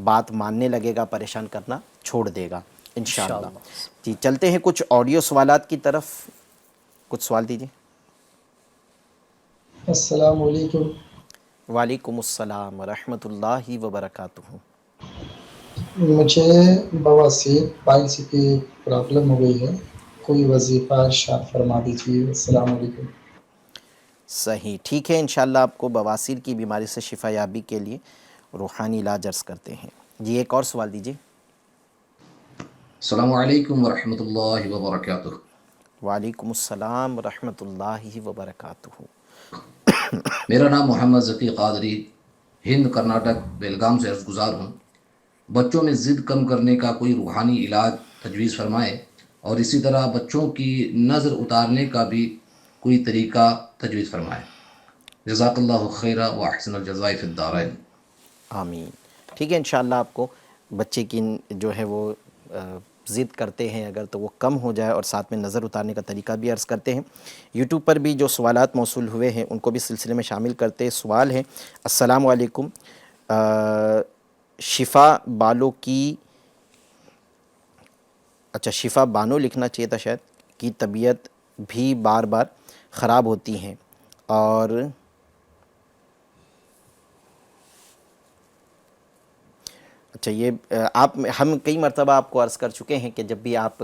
B: بات ماننے لگے گا، پریشان کرنا چھوڑ دے گا انشاءاللہ۔ جی چلتے ہیں کچھ آڈیو سوالات کی طرف، کچھ سوال دیجیے۔
L: السلام علیکم۔
B: وعلیکم السلام ورحمۃ اللہ وبرکاتہ۔
L: مجھے بواسیر پائلس کی پرابلم ہو گئی ہے، کوئی وظیفہ ارشاد فرما دیجیے۔ السلام علیکم۔
B: صحیح، ٹھیک ہے، انشاءاللہ آپ کو بواسیر کی بیماری سے شفا یابی کے لیے روحانی علاج عرض کرتے ہیں۔ جی ایک اور سوال دیجیے۔
M: السلام علیکم ورحمۃ اللہ وبرکاتہ۔
B: وعلیکم السلام ورحمۃ اللہ وبرکاتہ۔
M: میرا نام محمد ذکی قادری، ہند کرناٹک بیلگام سے عرض گزار ہوں۔ بچوں میں ضد کم کرنے کا کوئی روحانی علاج تجویز فرمائے، اور اسی طرح بچوں کی نظر اتارنے کا بھی کوئی طریقہ تجویز فرمائے۔ جزاک اللہ خیرہ و احسن الجزاء فی الدارین۔
B: آمین۔ ٹھیک ہے، انشاءاللہ آپ کو بچے کی جو ہے وہ ضد کرتے ہیں اگر تو وہ کم ہو جائے، اور ساتھ میں نظر اتارنے کا طریقہ بھی عرض کرتے ہیں۔ یوٹیوب پر بھی جو سوالات موصول ہوئے ہیں ان کو بھی سلسلے میں شامل کرتے ہیں۔ سوال ہے، السلام علیکم، شفا بالوں کی، اچھا شفا بانو لکھنا چاہیے تھا شاید، کی طبیعت بھی بار بار خراب ہوتی ہیں، اور اچھا یہ ہم کئی مرتبہ آپ کو عرض کر چکے ہیں کہ جب بھی آپ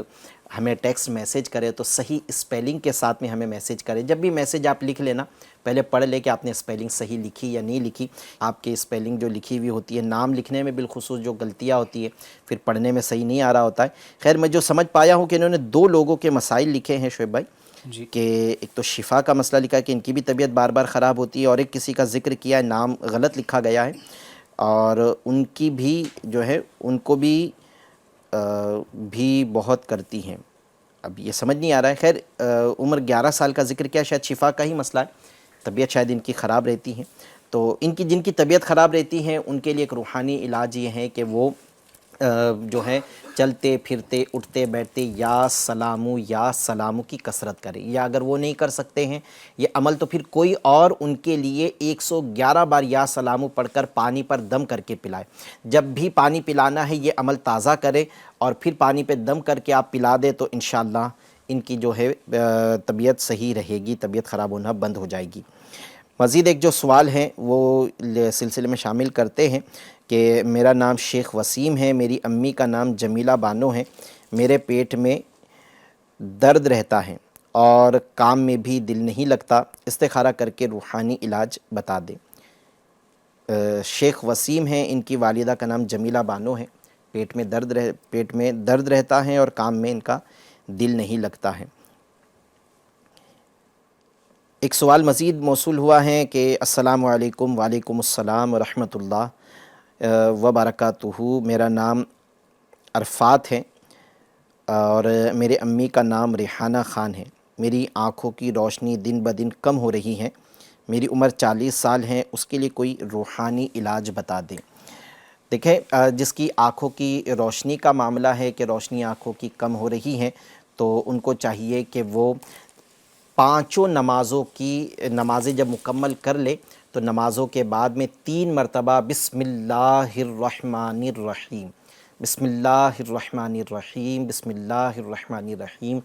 B: ہمیں ٹیکسٹ میسیج کریں تو صحیح اسپیلنگ کے ساتھ میں ہمیں میسیج کریں۔ جب بھی میسیج آپ لکھ لینا پہلے پڑھ لے کہ آپ نے اسپیلنگ صحیح لکھی یا نہیں لکھی۔ آپ کی اسپیلنگ جو لکھی ہوئی ہوتی ہے، نام لکھنے میں بالخصوص جو غلطیاں ہوتی ہے پھر پڑھنے میں صحیح نہیں آ رہا ہوتا ہے۔ خیر میں جو سمجھ پایا ہوں کہ انہوں نے 2 لوگوں کے مسائل لکھے ہیں شعیب بھائی،
G: جی
B: کہ ایک تو شفا کا مسئلہ لکھا ہے کہ ان کی بھی طبیعت بار بار خراب ہوتی ہے، اور ایک کسی کا ذکر کیا ہے نام غلط لکھا گیا ہے، اور ان کی بھی جو ہے ان کو بھی بہت کرتی ہیں۔ اب یہ سمجھ نہیں آ رہا ہے۔ خیر عمر 11 سال کا ذکر کیا، شاید شفا کا ہی مسئلہ ہے، طبیعت شاید ان کی خراب رہتی ہے۔ تو ان کی جن کی طبیعت خراب رہتی ہیں ان کے لیے ایک روحانی علاج یہ ہے کہ وہ جو ہے چلتے پھرتے اٹھتے بیٹھتے یا سلامو کی کثرت کریں، یا اگر وہ نہیں کر سکتے ہیں یہ عمل تو پھر کوئی اور ان کے لیے 111 بار یا سلامو پڑھ کر پانی پر دم کر کے پلائے۔ جب بھی پانی پلانا ہے یہ عمل تازہ کرے، اور پھر پانی پہ دم کر کے آپ پلا دیں تو انشاءاللہ ان کی جو ہے طبیعت صحیح رہے گی، طبیعت خراب ہونا بند ہو جائے گی۔ مزید ایک جو سوال ہے وہ سلسلے میں شامل کرتے ہیں کہ میرا نام شیخ وسیم ہے، میری امی کا نام جمیلہ بانو ہے، میرے پیٹ میں درد رہتا ہے اور کام میں بھی دل نہیں لگتا، استخارہ کر کے روحانی علاج بتا دیں۔ شیخ وسیم ہیں، ان کی والدہ کا نام جمیلہ بانو ہے، پیٹ میں درد رہتا ہے اور کام میں ان کا دل نہیں لگتا ہے۔ ایک سوال مزید موصول ہوا ہے کہ السلام علیکم، وعلیکم السلام ورحمۃ اللہ وبرکاتہ، میرا نام عرفات ہے اور میرے امی کا نام ریحانہ خان ہے، میری آنکھوں کی روشنی دن بدن کم ہو رہی ہے، میری عمر 40 سال ہے، اس کے لیے کوئی روحانی علاج بتا دیں۔ دیکھیں جس کی آنکھوں کی روشنی کا معاملہ ہے کہ روشنی آنکھوں کی کم ہو رہی ہے تو ان کو چاہیے کہ وہ 5 نمازیں جب مکمل کر لے تو نمازوں کے بعد میں 3 مرتبہ بسم اللہ الرحمن الرحیم، بسم اللہ الرحمن الرحیم، بسم اللہ الرحمن الرحیم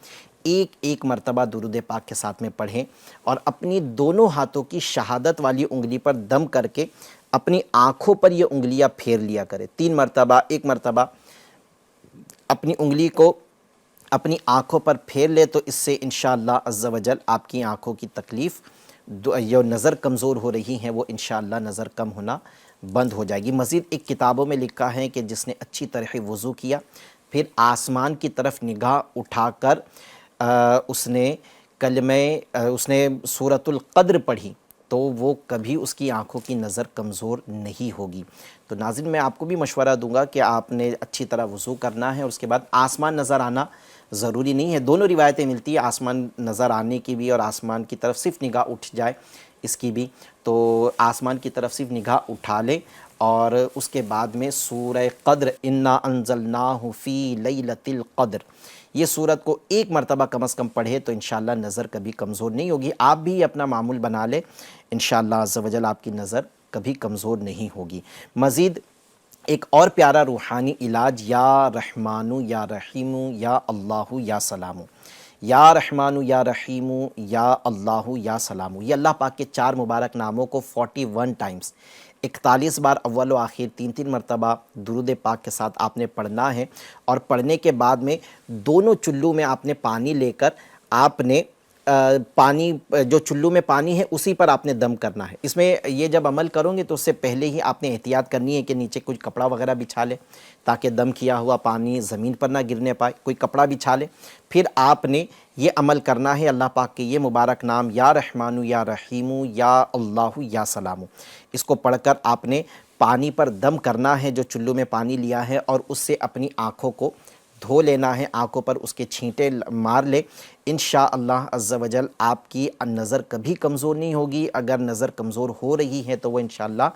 B: ایک مرتبہ درود پاک کے ساتھ میں پڑھیں، اور اپنی دونوں ہاتھوں کی شہادت والی انگلی پر دم کر کے اپنی آنکھوں پر یہ انگلیاں پھیر لیا کرے 3 مرتبہ، 1 مرتبہ اپنی انگلی کو اپنی آنکھوں پر پھیر لے تو اس سے انشاءاللہ عز و جل آپ کی آنکھوں کی تکلیف جو نظر کمزور ہو رہی ہیں وہ انشاءاللہ نظر کم ہونا بند ہو جائے گی۔ مزید ایک کتابوں میں لکھا ہے کہ جس نے اچھی طرح وضو کیا پھر آسمان کی طرف نگاہ اٹھا کر اس نے سورۃ القدر پڑھی تو وہ کبھی اس کی آنکھوں کی نظر کمزور نہیں ہوگی۔ تو ناظرین میں آپ کو بھی مشورہ دوں گا کہ آپ نے اچھی طرح وضو کرنا ہے، اور اس کے بعد آسمان نظر آنا ضروری نہیں ہے، دونوں روایتیں ملتی ہیں، آسمان نظر آنے کی بھی اور آسمان کی طرف صرف نگاہ اٹھ جائے اس کی بھی، تو آسمان کی طرف صرف نگاہ اٹھا لیں، اور اس کے بعد میں سورہ قدر انا انزلناہ فی لیلۃ القدر یہ سورت کو 1 مرتبہ کم از کم پڑھے تو انشاءاللہ نظر کبھی کمزور نہیں ہوگی۔ آپ بھی اپنا معمول بنا لیں، انشاءاللہ عز و جل آپ کی نظر کبھی کمزور نہیں ہوگی۔ مزید ایک اور پیارا روحانی علاج یا رحمانو یا رحیمو یا اللہ یا سلامو، یا رحمانو یا رحیمو یا اللہ یا سلامو، یہ اللہ پاک کے 4 مبارک ناموں کو 41 ٹائمز 41 بار اول و آخر 3 مرتبہ درود پاک کے ساتھ آپ نے پڑھنا ہے، اور پڑھنے کے بعد میں دونوں چلو میں آپ نے پانی لے کر آپ نے پانی جو چلو میں پانی ہے اسی پر آپ نے دم کرنا ہے۔ اس میں یہ جب عمل کرو گے تو اس سے پہلے ہی آپ نے احتیاط کرنی ہے کہ نیچے کچھ کپڑا وغیرہ بچھا لے تاکہ دم کیا ہوا پانی زمین پر نہ گرنے پائے، کوئی کپڑا بچھا لے۔ پھر آپ نے یہ عمل کرنا ہے، اللہ پاک کے یہ مبارک نام یا رحمانو یا رحیمو یا اللہ یا سلامو، اس کو پڑھ کر آپ نے پانی پر دم کرنا ہے جو چلو میں پانی لیا ہے، اور اس سے اپنی آنکھوں کو دھو لینا ہے، آنکھوں پر اس کے چھینٹے مار لے۔ انشاءاللہ عز و جل آپ کی نظر کبھی کمزور نہیں ہوگی، اگر نظر کمزور ہو رہی ہے تو وہ انشاءاللہ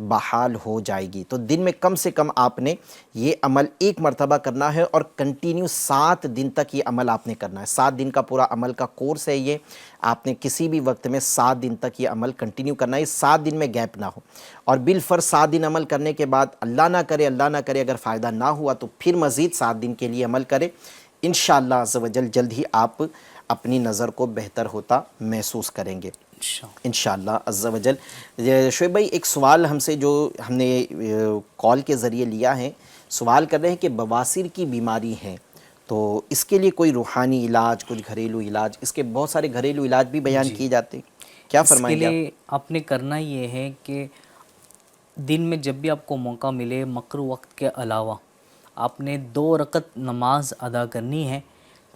B: بحال ہو جائے گی۔ تو دن میں کم سے کم آپ نے یہ عمل 1 مرتبہ کرنا ہے، اور کنٹینیو 7 دن تک یہ عمل آپ نے کرنا ہے۔ 7 دن کا پورا عمل کا کورس ہے یہ، آپ نے کسی بھی وقت میں 7 دن تک یہ عمل کنٹینیو کرنا ہے، 7 دن میں گیپ نہ ہو، اور بالفرض 7 دن عمل کرنے کے بعد اللہ نہ کرے اگر فائدہ نہ ہوا تو پھر مزید 7 دن کے لیے عمل کرے، انشاءاللہ عز و جل جلد ہی آپ اپنی نظر کو بہتر ہوتا محسوس کریں گے انشاءاللہ عز و جل۔ شعیب بھائی ایک سوال ہم سے جو ہم نے کال کے ذریعے لیا ہے، سوال کر رہے ہیں کہ بواسیر کی بیماری ہے تو اس کے لیے کوئی روحانی علاج، کچھ گھریلو علاج، اس کے بہت سارے گھریلو علاج بھی بیان کیے جاتے ہیں، کیا فرمائیں گے
G: اس کے لیے آپ نے کرنا یہ ہے کہ دن میں جب بھی آپ کو موقع ملے مکروہ وقت کے علاوہ آپ نے 2 رکعت نماز ادا کرنی ہے۔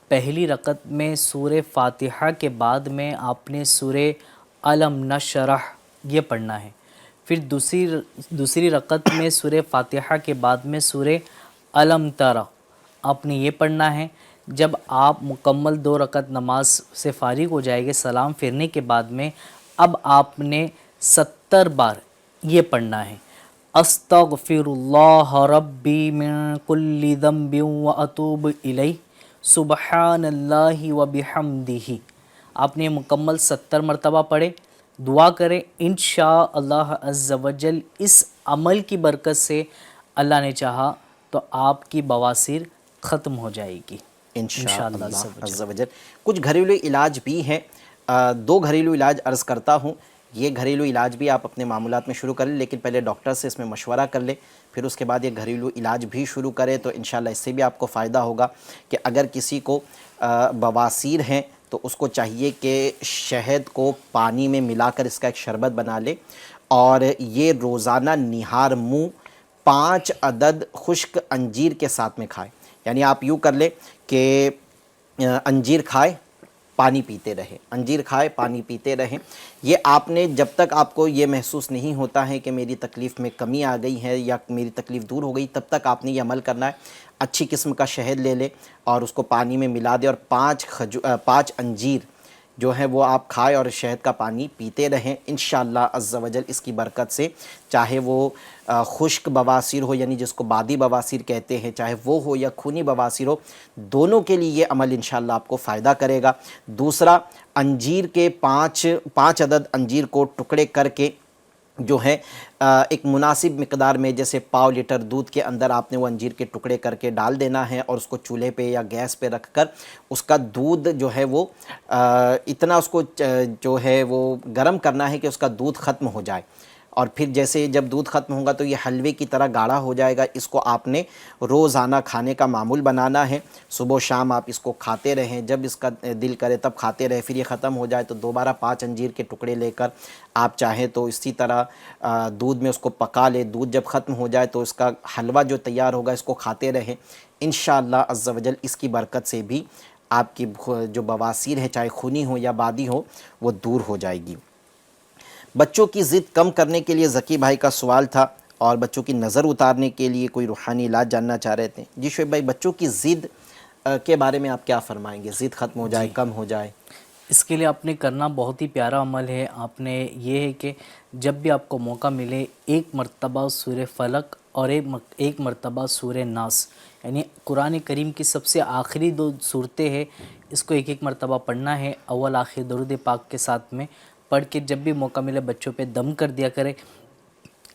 G: پہلی رکعت میں سورہ فاتحہ کے بعد میں آپ نے سورہ الم نشرح یہ پڑھنا ہے، پھر دوسری رکعت میں سورہ فاتحہ کے بعد میں سورہ الم ترى آپ نے یہ پڑھنا ہے۔ جب آپ مکمل 2 رکعت نماز سے فارغ ہو جائے گے سلام پھیرنے کے بعد میں، اب آپ نے 70 بار یہ پڑھنا ہے، استغفر اللہ ربی من کل ذنب واتوب الیہ سبحان اللہ وبحمدہ۔ آپ نے مکمل 70 مرتبہ پڑھے، دعا کریں، انشاءاللہ عز و جل اس عمل کی برکت سے اللہ نے چاہا تو آپ کی بواسیر ختم ہو جائے گی انشاءاللہ
B: عز و جل۔ کچھ گھریلو علاج بھی ہیں، 2 گھریلو علاج عرض کرتا ہوں، یہ گھریلو علاج بھی آپ اپنے معمولات میں شروع کر لیں، لیکن پہلے ڈاکٹر سے اس میں مشورہ کر لیں، پھر اس کے بعد یہ گھریلو علاج بھی شروع کریں تو انشاءاللہ اس سے بھی آپ کو فائدہ ہوگا۔ کہ اگر کسی کو بواسیر ہیں تو اس کو چاہیے کہ شہد کو پانی میں ملا کر اس کا ایک شربت بنا لے، اور یہ روزانہ نہار منہ 5 عدد خشک انجیر کے ساتھ میں کھائے، یعنی آپ یوں کر لیں کہ انجیر کھائے پانی پیتے رہے، انجیر کھائے پانی پیتے رہیں۔ یہ آپ نے جب تک آپ کو یہ محسوس نہیں ہوتا ہے کہ میری تکلیف میں کمی آ گئی ہے یا میری تکلیف دور ہو گئی، تب تک آپ نے یہ عمل کرنا ہے۔ اچھی قسم کا شہد لے لے اور اس کو پانی میں ملا دے، اور 5 انجیر جو ہے وہ آپ کھائے اور شہد کا پانی پیتے رہیں، انشاءاللہ عز و جل اس کی برکت سے، چاہے وہ خشک بواسیر ہو یعنی جس کو بادی بواسیر کہتے ہیں، چاہے وہ ہو یا خونی بواسیر ہو، دونوں کے لیے یہ عمل انشاءاللہ آپ کو فائدہ کرے گا۔ دوسرا، انجیر کے 5 عدد انجیر کو ٹکڑے کر کے جو ہے ایک مناسب مقدار میں، جیسے پاؤ لیٹر دودھ کے اندر آپ نے وہ انجیر کے ٹکڑے کر کے ڈال دینا ہے، اور اس کو چولہے پہ یا گیس پہ رکھ کر اس کا دودھ جو ہے وہ اتنا اس کو جو ہے وہ گرم کرنا ہے کہ اس کا دودھ ختم ہو جائے، اور پھر جیسے جب دودھ ختم ہوگا تو یہ حلوے کی طرح گاڑھا ہو جائے گا۔ اس کو آپ نے روزانہ کھانے کا معمول بنانا ہے، صبح و شام آپ اس کو کھاتے رہیں، جب اس کا دل کرے تب کھاتے رہیں، پھر یہ ختم ہو جائے تو دوبارہ 5 انجیر کے ٹکڑے لے کر آپ چاہیں تو اسی طرح دودھ میں اس کو پکا لے، دودھ جب ختم ہو جائے تو اس کا حلوہ جو تیار ہوگا اس کو کھاتے رہیں، انشاءاللہ عز و جل اس کی برکت سے بھی آپ کی جو بواسیر ہے چاہے خونی ہو یا بادی ہو وہ دور ہو جائے گی۔ بچوں کی ضد کم کرنے کے لیے ذکی بھائی کا سوال تھا، اور بچوں کی نظر اتارنے کے لیے کوئی روحانی علاج جاننا چاہ رہے تھے۔ جی شعیب بھائی، بچوں کی ضد کے بارے میں آپ کیا فرمائیں گے؟ ضد ختم ہو جائے، کم ہو جائے؟
G: اس کے لیے آپ نے کرنا بہت ہی پیارا عمل ہے۔ آپ نے یہ ہے کہ جب بھی آپ کو موقع ملے 1 مرتبہ سورہ فلق اور 1 مرتبہ سورہ ناس، یعنی قرآن کریم کی سب سے آخری 2 صورتیں ہیں، اس کو 1 مرتبہ پڑھنا ہے، اول آخر درود پاک کے ساتھ میں پڑھ کے جب بھی موقع ملے بچوں پہ دم کر دیا کرے۔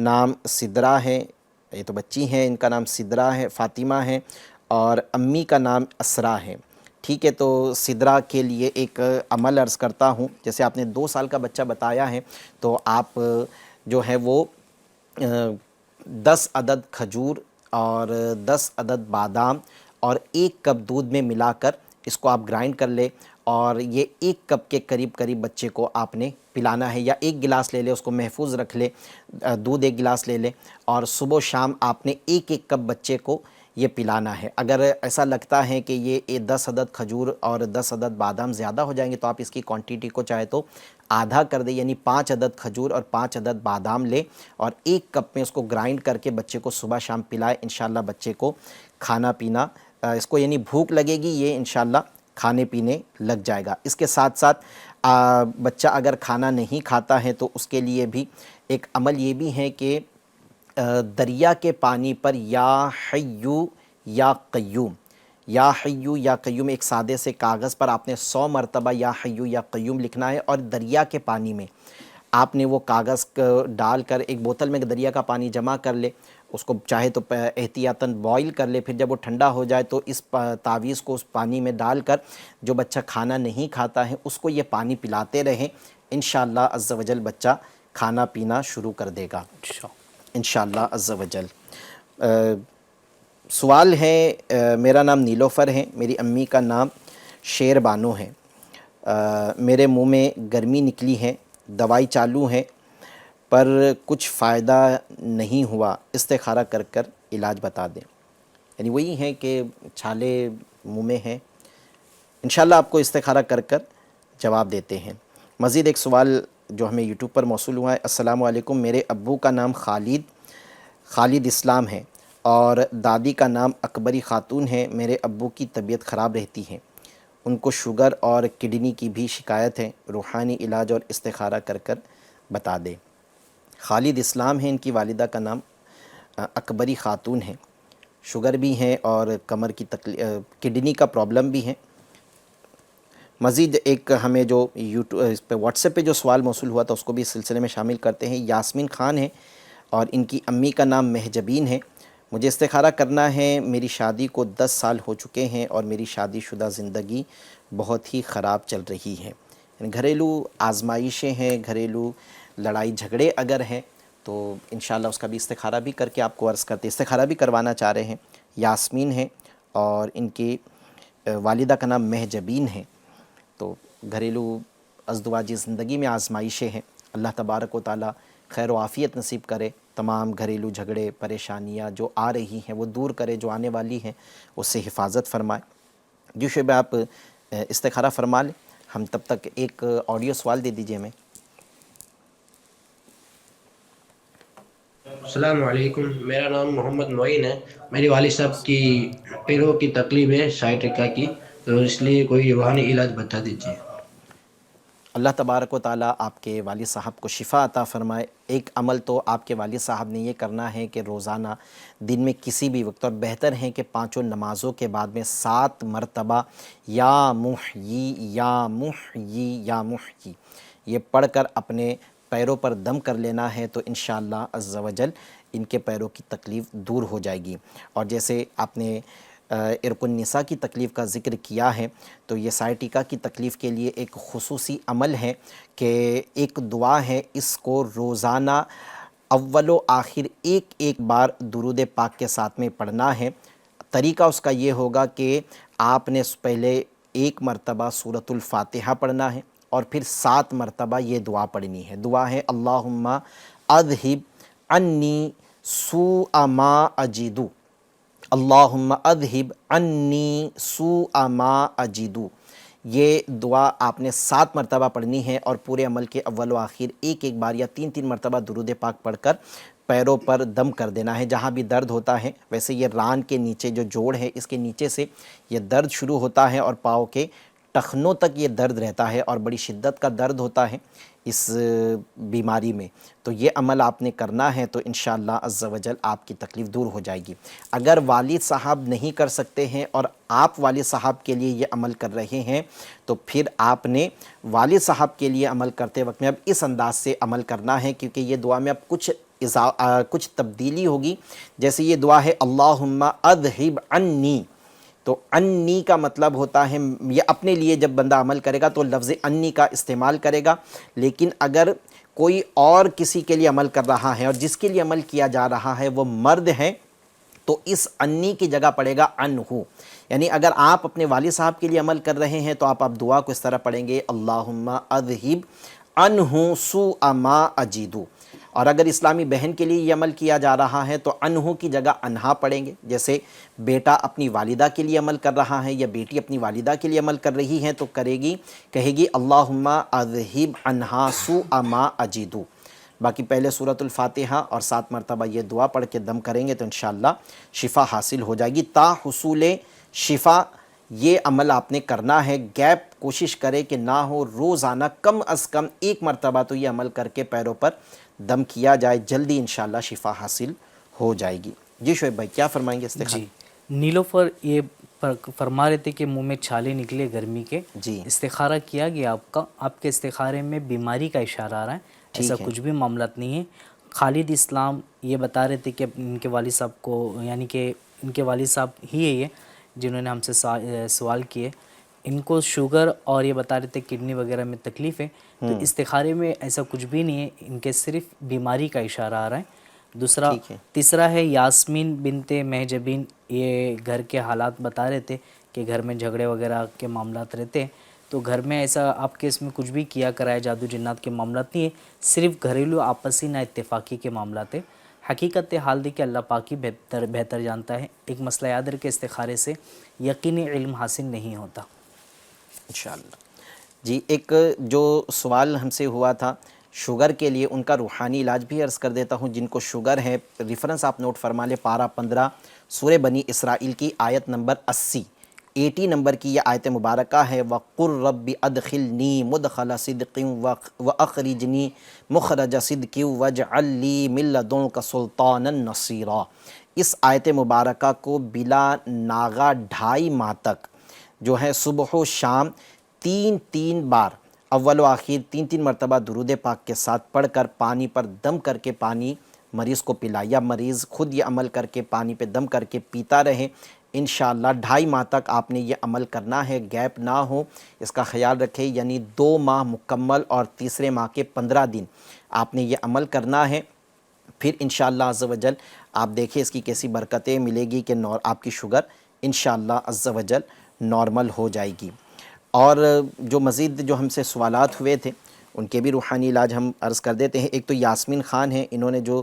B: نام سدرا ہے، یہ تو بچی ہیں، ان کا نام سدرا ہے، فاطمہ ہے، اور امی کا نام اسرا ہے. ٹھیک ہے، تو سدرا کے لیے ایک عمل عرض کرتا ہوں. جیسے آپ نے 2 سال کا بچہ بتایا ہے، تو آپ جو ہے وہ 10 عدد کھجور اور 10 عدد بادام اور 1 کپ دودھ میں ملا کر اس کو آپ گرائنڈ کر لے، اور یہ 1 کپ کے قریب بچے کو آپ نے پلانا ہے، یا 1 گلاس لے لے، اس کو محفوظ رکھ لے، دودھ 1 گلاس لے لے، اور صبح و شام آپ نے 1 کپ بچے کو یہ پلانا ہے. اگر ایسا لگتا ہے کہ یہ 10 عدد کھجور اور 10 عدد بادام زیادہ ہو جائیں گے، تو آپ اس کی کوانٹیٹی کو چاہے تو آدھا کر دیں، یعنی 5 عدد کھجور اور 5 عدد بادام لے اور 1 کپ میں اس کو گرائنڈ کر کے بچے کو صبح شام پلائے. انشاءاللہ بچے کو کھانا پینا اس کو یعنی بھوک لگے گی، یہ انشاءاللہ کھانے پینے لگ جائے گا. اس کے ساتھ ساتھ بچہ اگر کھانا نہیں کھاتا ہے تو اس کے لیے بھی ایک عمل یہ بھی ہے کہ دریا کے پانی پر یا حیو یا قیوم، یا حیو یا قیوم ایک سادے سے کاغذ پر آپ نے 100 مرتبہ یا حیو یا قیوم لکھنا ہے، اور دریا کے پانی میں آپ نے وہ کاغذ ڈال کر ایک بوتل میں دریا کا پانی جمع کر لے، اس کو چاہے تو احتیاطاً بوائل کر لے، پھر جب وہ ٹھنڈا ہو جائے تو اس تعویذ کو اس پانی میں ڈال کر جو بچہ کھانا نہیں کھاتا ہے اس کو یہ پانی پلاتے رہیں. انشاءاللہ عز و جل بچہ کھانا پینا شروع کر دے گا انشاءاللہ عز و جل. سوال ہے، میرا نام نیلوفر ہے، میری امی کا نام شیر بانو ہے، میرے منہ میں گرمی نکلی ہے، دوائی چالو ہے پر کچھ فائدہ نہیں ہوا، استخارہ کر کر علاج بتا دیں. یعنی وہی ہے کہ چھالے منہ میں ہیں، انشاءاللہ آپ کو استخارہ کر کر جواب دیتے ہیں. مزید ایک سوال جو ہمیں یوٹیوب پر موصول ہوا ہے. السلام علیکم، میرے ابو کا نام خالد اسلام ہے اور دادی کا نام اکبری خاتون ہے. میرے ابو کی طبیعت خراب رہتی ہے، ان کو شوگر اور کڈنی کی بھی شکایت ہے، روحانی علاج اور استخارہ کر کر بتا دیں. خالد اسلام ہے، ان کی والدہ کا نام اکبری خاتون ہے، شوگر بھی ہیں اور کمر کی کڈنی کا پرابلم بھی ہے. مزید ایک ہمیں جو اس پہ واٹس ایپ پہ جو سوال موصول ہوا تھا اس کو بھی اس سلسلے میں شامل کرتے ہیں. یاسمین خان ہے اور ان کی امی کا نام مہجبین ہے. مجھے استخارہ کرنا ہے، میری شادی کو 10 سال ہو چکے ہیں اور میری شادی شدہ زندگی بہت ہی خراب چل رہی ہے. یعنی گھریلو آزمائشیں ہیں، گھریلو لڑائی جھگڑے اگر ہیں تو انشاءاللہ اس کا بھی استخارہ بھی کر کے آپ کو عرض کرتے، استخارہ بھی کروانا چاہ رہے ہیں. یاسمین ہیں اور ان کی والدہ کا نام مہجبین ہے. تو گھریلو ازدواجی زندگی میں آزمائشیں ہیں، اللہ تبارک و تعالی خیر و عافیت نصیب کرے، تمام گھریلو جھگڑے پریشانیاں جو آ رہی ہیں وہ دور کرے، جو آنے والی ہیں اس سے حفاظت فرمائے. جو شعبہ آپ استخارہ فرما لیں. ہم تب تک ایک آڈیو سوال دے دیجئے ہمیں.
N: السلام علیکم، میرا نام محمد معین ہے. میری والد صاحب کی پیروں کی تکلیف ہے 60% کی، تو اس لیے کوئی روحانی علاج بتا دیجیے.
B: اللہ تبارک و تعالیٰ آپ کے والد صاحب کو شفا عطا فرمائے. ایک عمل تو آپ کے والد صاحب نے یہ کرنا ہے کہ روزانہ دن میں کسی بھی وقت، اور بہتر ہے کہ 5 نمازوں کے بعد میں 7 مرتبہ یا محیی یا محیی یا محیی یہ پڑھ کر اپنے پیروں پر دم کر لینا ہے، تو انشاءاللہ عز و جل ان کے پیروں کی تکلیف دور ہو جائے گی. اور جیسے آپ نے عرق النساء کی تکلیف کا ذکر کیا ہے، تو یہ سائٹیکا کی تکلیف کے لیے ایک خصوصی عمل ہے کہ ایک دعا ہے، اس کو روزانہ اول و آخر ایک بار درود پاک کے ساتھ میں پڑھنا ہے. طریقہ اس کا یہ ہوگا کہ آپ نے پہلے 1 مرتبہ سورۃ الفاتحہ پڑھنا ہے اور پھر 7 مرتبہ یہ دعا پڑھنی ہے. دعا ہے اللہم اذہب عنی سوء ما اجدو، اللہم اذہب عنی سوء ما اجدو. یہ دعا آپ نے 7 مرتبہ پڑھنی ہے اور پورے عمل کے اول و آخر ایک بار یا 3 مرتبہ درود پاک پڑھ کر پیروں پر دم کر دینا ہے. جہاں بھی درد ہوتا ہے، ویسے یہ ران کے نیچے جو جوڑ ہے اس کے نیچے سے یہ درد شروع ہوتا ہے اور پاؤں کے ٹخنوں تک یہ درد رہتا ہے اور بڑی شدت کا درد ہوتا ہے اس بیماری میں. تو یہ عمل آپ نے کرنا ہے تو انشاءاللہ عز و جل آپ کی تکلیف دور ہو جائے گی. اگر والد صاحب نہیں کر سکتے ہیں اور آپ والد صاحب کے لیے یہ عمل کر رہے ہیں تو پھر آپ نے والد صاحب کے لیے عمل کرتے وقت میں اب اس انداز سے عمل کرنا ہے، کیونکہ یہ دعا میں اب کچھ کچھ تبدیلی ہوگی. جیسے یہ دعا ہے اللہم اذہب عنی، تو انی کا مطلب ہوتا ہے یہ اپنے لیے جب بندہ عمل کرے گا تو لفظ انی کا استعمال کرے گا. لیکن اگر کوئی اور کسی کے لیے عمل کر رہا ہے اور جس کے لیے عمل کیا جا رہا ہے وہ مرد ہے تو اس انی کی جگہ پڑے گا انہو. یعنی اگر آپ اپنے والد صاحب کے لیے عمل کر رہے ہیں تو آپ دعا کو اس طرح پڑھیں گے اللہم اذہب عنہ سوء ما اجیدو. اور اگر اسلامی بہن کے لیے یہ عمل کیا جا رہا ہے تو انہو کی جگہ انہا پڑھیں گے. جیسے بیٹا اپنی والدہ کے لیے عمل کر رہا ہے یا بیٹی اپنی والدہ کے لیے عمل کر رہی ہے تو کہے گی اللہم اذہب عنہا سوء ما اجیدو. باقی پہلے سورۃ الفاتحہ اور 7 مرتبہ یہ دعا پڑھ کے دم کریں گے تو انشاءاللہ شفا حاصل ہو جائے گی. تا حصول شفا یہ عمل آپ نے کرنا ہے. گیپ کوشش کرے کہ نہ ہو، روزانہ کم از کم 1 مرتبہ تو یہ عمل کر کے پیروں پر دم کیا جائے. جلدی انشاءاللہ شفا حاصل ہو جائے گی. جی شعیب بھائی کیا فرمائیں گے استخارہ؟
G: جی نیلوفر یہ فرما رہے تھے کہ منہ میں چھالے نکلے گرمی کے.
B: جی
G: استخارہ کیا گیا آپ کا، آپ کے استخارے میں بیماری کا اشارہ آ رہا ہے، ایسا کچھ بھی معاملات نہیں ہے. خالد اسلام یہ بتا رہے تھے کہ ان کے والد صاحب کو، یعنی کہ ان کے والد صاحب ہی ہے یہ جنہوں نے ہم سے سوال کیے، ان کو شوگر اور یہ بتا رہے تھے کڈنی وغیرہ میں تکلیف ہے. تو استخارے میں ایسا کچھ بھی نہیں ہے، ان کے صرف بیماری کا اشارہ آ رہا ہے. دوسرا تیسرا ہے یاسمین بنت مہجبین، یہ گھر کے حالات بتا رہے تھے کہ گھر میں جھگڑے وغیرہ کے معاملات رہتے ہیں. تو گھر میں ایسا آپ کے اس میں کچھ بھی کیا کرایا جادو جنات کے معاملات نہیں ہے، صرف گھریلو آپسی نا اتفاقی کے معاملات ہیں. حقیقت حال دی کہ اللہ پاک ہی بہتر جانتا ہے. ایک مسئلہ یاد رکھے استخارے سے یقینی علم حاصل نہیں ہوتا
B: انشاءاللہ. جی ایک جو سوال ہم سے ہوا تھا شوگر کے لیے، ان کا روحانی علاج بھی عرض کر دیتا ہوں. جن کو شوگر ہے ریفرنس آپ نوٹ فرما لیں، پارہ 15 سورہ بنی اسرائیل کی آیت نمبر 80 نمبر کی یہ آیت مبارکہ ہے. وَقُلْ رَبِّ أَدْخِلْنِي مُدْخَلَ صِدْقٍ وَأَخْرِجْنِي مُخْرَجَ صِدْقٍ وَاجْعَلْ لِي مِن لَّدُنْكَ سُلْطَانًا نَصِيرًا. اس آیت مبارکہ کو بلا ناغہ 2.5 ماہ تک جو ہے صبح و شام 3 بار اول و آخر 3 مرتبہ درود پاک کے ساتھ پڑھ کر پانی پر دم کر کے پانی مریض کو پلائے، یا مریض خود یہ عمل کر کے پانی پہ دم کر کے پیتا رہے. انشاءاللہ 2.5 ماہ تک آپ نے یہ عمل کرنا ہے، گیپ نہ ہو، اس کا خیال رکھیں. یعنی 2 ماہ مکمل اور تیسرے ماہ کے 15 دن آپ نے یہ عمل کرنا ہے. پھر انشاءاللہ عز و جل آپ دیکھیں اس کی کیسی برکتیں ملے گی کہ آپ کی شوگر انشاءاللہ عز و جل نارمل ہو جائے گی. اور جو مزید جو ہم سے سوالات ہوئے تھے ان کے بھی روحانی علاج ہم عرض کر دیتے ہیں. ایک تو یاسمین خان ہیں، انہوں نے جو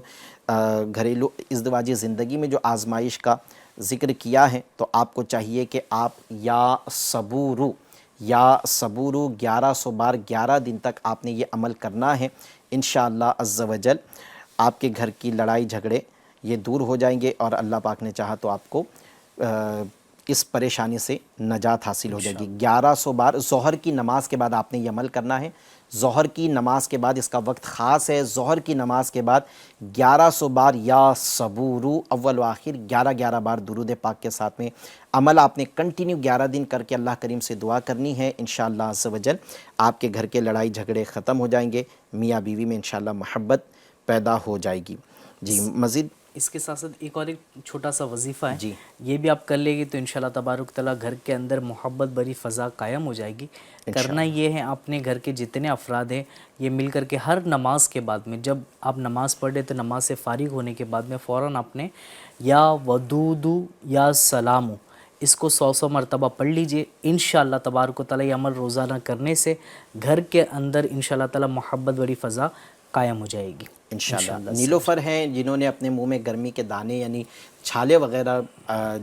B: گھریلو ازدواجی زندگی میں جو آزمائش کا ذکر کیا ہے، تو آپ کو چاہیے کہ آپ یا صبورو 1100 بار 11 دن تک آپ نے یہ عمل کرنا ہے. انشاءاللہ عز و جل آپ کے گھر کی لڑائی جھگڑے یہ دور ہو جائیں گے اور اللہ پاک نے چاہا تو آپ کو اس پریشانی سے نجات حاصل ہو جائے گی. 1100 بار ظہر کی نماز کے بعد آپ نے یہ عمل کرنا ہے. ظہر کی نماز کے بعد اس کا وقت خاص ہے. ظہر کی نماز کے بعد 1100 بار یا صبورو اول و آخر 11 بار درود پاک کے ساتھ میں عمل آپ نے کنٹینیو 11 دن کر کے اللہ کریم سے دعا کرنی ہے. انشاءاللہ عز و جل آپ کے گھر کے لڑائی جھگڑے ختم ہو جائیں گے، میاں بیوی میں انشاءاللہ محبت پیدا ہو جائے گی. جی مزید
G: اس کے ساتھ ساتھ ایک اور ایک چھوٹا سا وظیفہ ہے، جی یہ بھی آپ کر لیں گے تو انشاءاللہ تبارک تعالیٰ گھر کے اندر محبت بری فضا قائم ہو جائے گی. کرنا یہ ہے اپنے گھر کے جتنے افراد ہیں یہ مل کر کے ہر نماز کے بعد میں، جب آپ نماز پڑھ رہے تو نماز سے فارغ ہونے کے بعد میں فوراً آپ نے یا ودودو یا سلامو اس کو 100 مرتبہ پڑھ لیجئے. انشاءاللہ تبارک تعالیٰ یہ عمل روزانہ کرنے سے گھر کے اندر انشاءاللہ تعالیٰ محبت بری فضا قائم ہو جائے گی
B: انشاءاللہ. نیلوفر ہیں جنہوں نے اپنے منہ میں گرمی کے دانے یعنی چھالے وغیرہ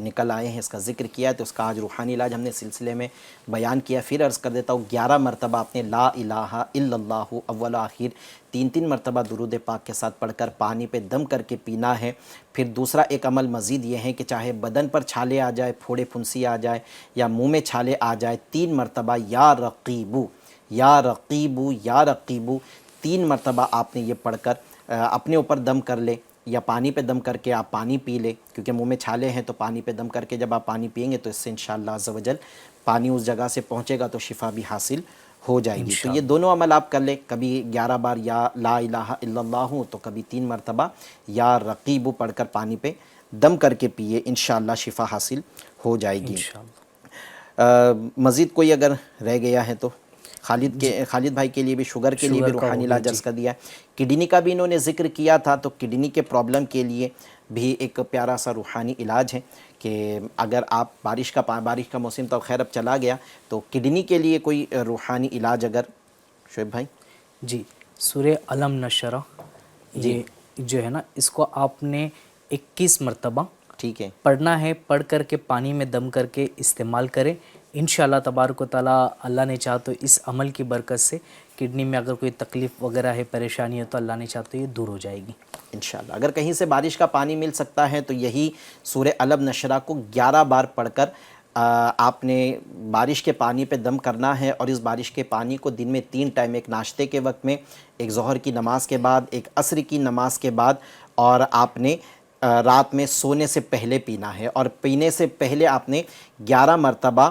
B: نکل آئے ہیں، اس کا ذکر کیا ہے، تو اس کا آج روحانی علاج ہم نے سلسلے میں بیان کیا. پھر عرض کر دیتا ہوں 11 مرتبہ آپ نے لا الہ الا اللہ اول آخر 3 مرتبہ درود پاک کے ساتھ پڑھ کر پانی پہ دم کر کے پینا ہے. پھر دوسرا ایک عمل مزید یہ ہے کہ چاہے بدن پر چھالے آ جائے، پھوڑے پھنسی آ جائے یا منہ میں چھالے آ جائے، 3 مرتبہ یا رقیبو 3 مرتبہ آپ نے یہ پڑھ کر اپنے اوپر دم کر لے یا پانی پہ دم کر کے آپ پانی پی لیں، کیونکہ منہ میں چھالے ہیں تو پانی پہ دم کر کے جب آپ پانی پئیں گے تو اس سے انشاءاللہ عز و جل پانی اس جگہ سے پہنچے گا تو شفا بھی حاصل ہو جائے گی. تو یہ دونوں عمل آپ کر لیں, کبھی 11 بار یا لا الہ الا اللہ ہوں تو کبھی 3 مرتبہ یا رقیب پڑھ کر پانی پہ دم کر کے پیئے, انشاءاللہ شفا حاصل ہو جائے گی. مزید کوئی اگر رہ گیا ہے تو خالد بھائی کے لیے بھی شوگر کے لیے بھی روحانی علاج عرض کر دیا ہے. کڈنی کا بھی انہوں نے ذکر کیا تھا, تو کڈنی کے پرابلم کے لیے بھی ایک پیارا سا روحانی علاج ہے کہ اگر آپ بارش کا موسم تو خیر اب چلا گیا, تو کڈنی کے لیے کوئی روحانی علاج اگر شعیب بھائی.
G: جی, سورہ علم نشرہ یہ جو ہے نا, اس کو آپ نے 21 مرتبہ
B: ٹھیک ہے
G: پڑھنا ہے, پڑھ کر کے پانی میں دم کر کے استعمال کریں. انشاءاللہ تبارک و تعالیٰ اللہ نے چاہا تو اس عمل کی برکت سے کڈنی میں اگر کوئی تکلیف وغیرہ ہے, پریشانی ہے, تو اللہ نے چاہا تو یہ دور ہو جائے گی
B: انشاءاللہ. اگر کہیں سے بارش کا پانی مل سکتا ہے تو یہی سورہ علم نشرہ کو 11 بار پڑھ کر آپ نے بارش کے پانی پہ دم کرنا ہے, اور اس بارش کے پانی کو دن میں 3 ٹائم, ایک ناشتے کے وقت میں, ایک ظہر کی نماز کے بعد, ایک عصر کی نماز کے بعد, اور آپ نے رات میں سونے سے پہلے پینا ہے. اور پینے سے پہلے آپ نے 11 مرتبہ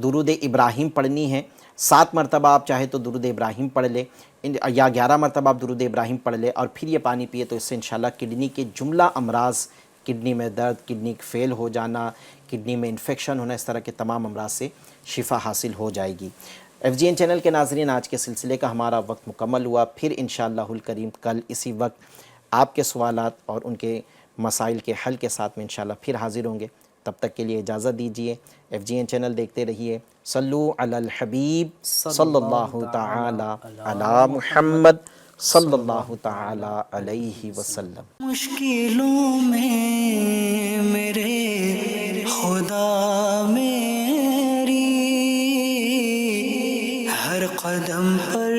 B: درود ابراہیم پڑھنی ہے. 7 مرتبہ آپ چاہے تو درود ابراہیم پڑھ لے, یا 11 مرتبہ آپ درود ابراہیم پڑھ لے, اور پھر یہ پانی پیے, تو اس سے انشاءاللہ کڈنی کے جملہ امراض, کڈنی میں درد, کڈنی فیل ہو جانا, کڈنی میں انفیکشن ہونا, اس طرح کے تمام امراض سے شفا حاصل ہو جائے گی. FGN چینل کے ناظرین, آج کے سلسلے کا ہمارا وقت مکمل ہوا. پھر انشاءاللہ الکریم کل اسی وقت آپ کے سوالات اور ان کے مسائل کے حل کے ساتھ میں انشاءاللہ پھر حاضر ہوں گے. تب تک کے لیے اجازت دیجیے. FGN چینل دیکھتے رہیے. صلو علی الحبیب صلی اللہ تعالی علی محمد صلی اللہ تعالی علیہ وسلم.
A: مشکلوں میں میرے خدا میری ہر قدم پر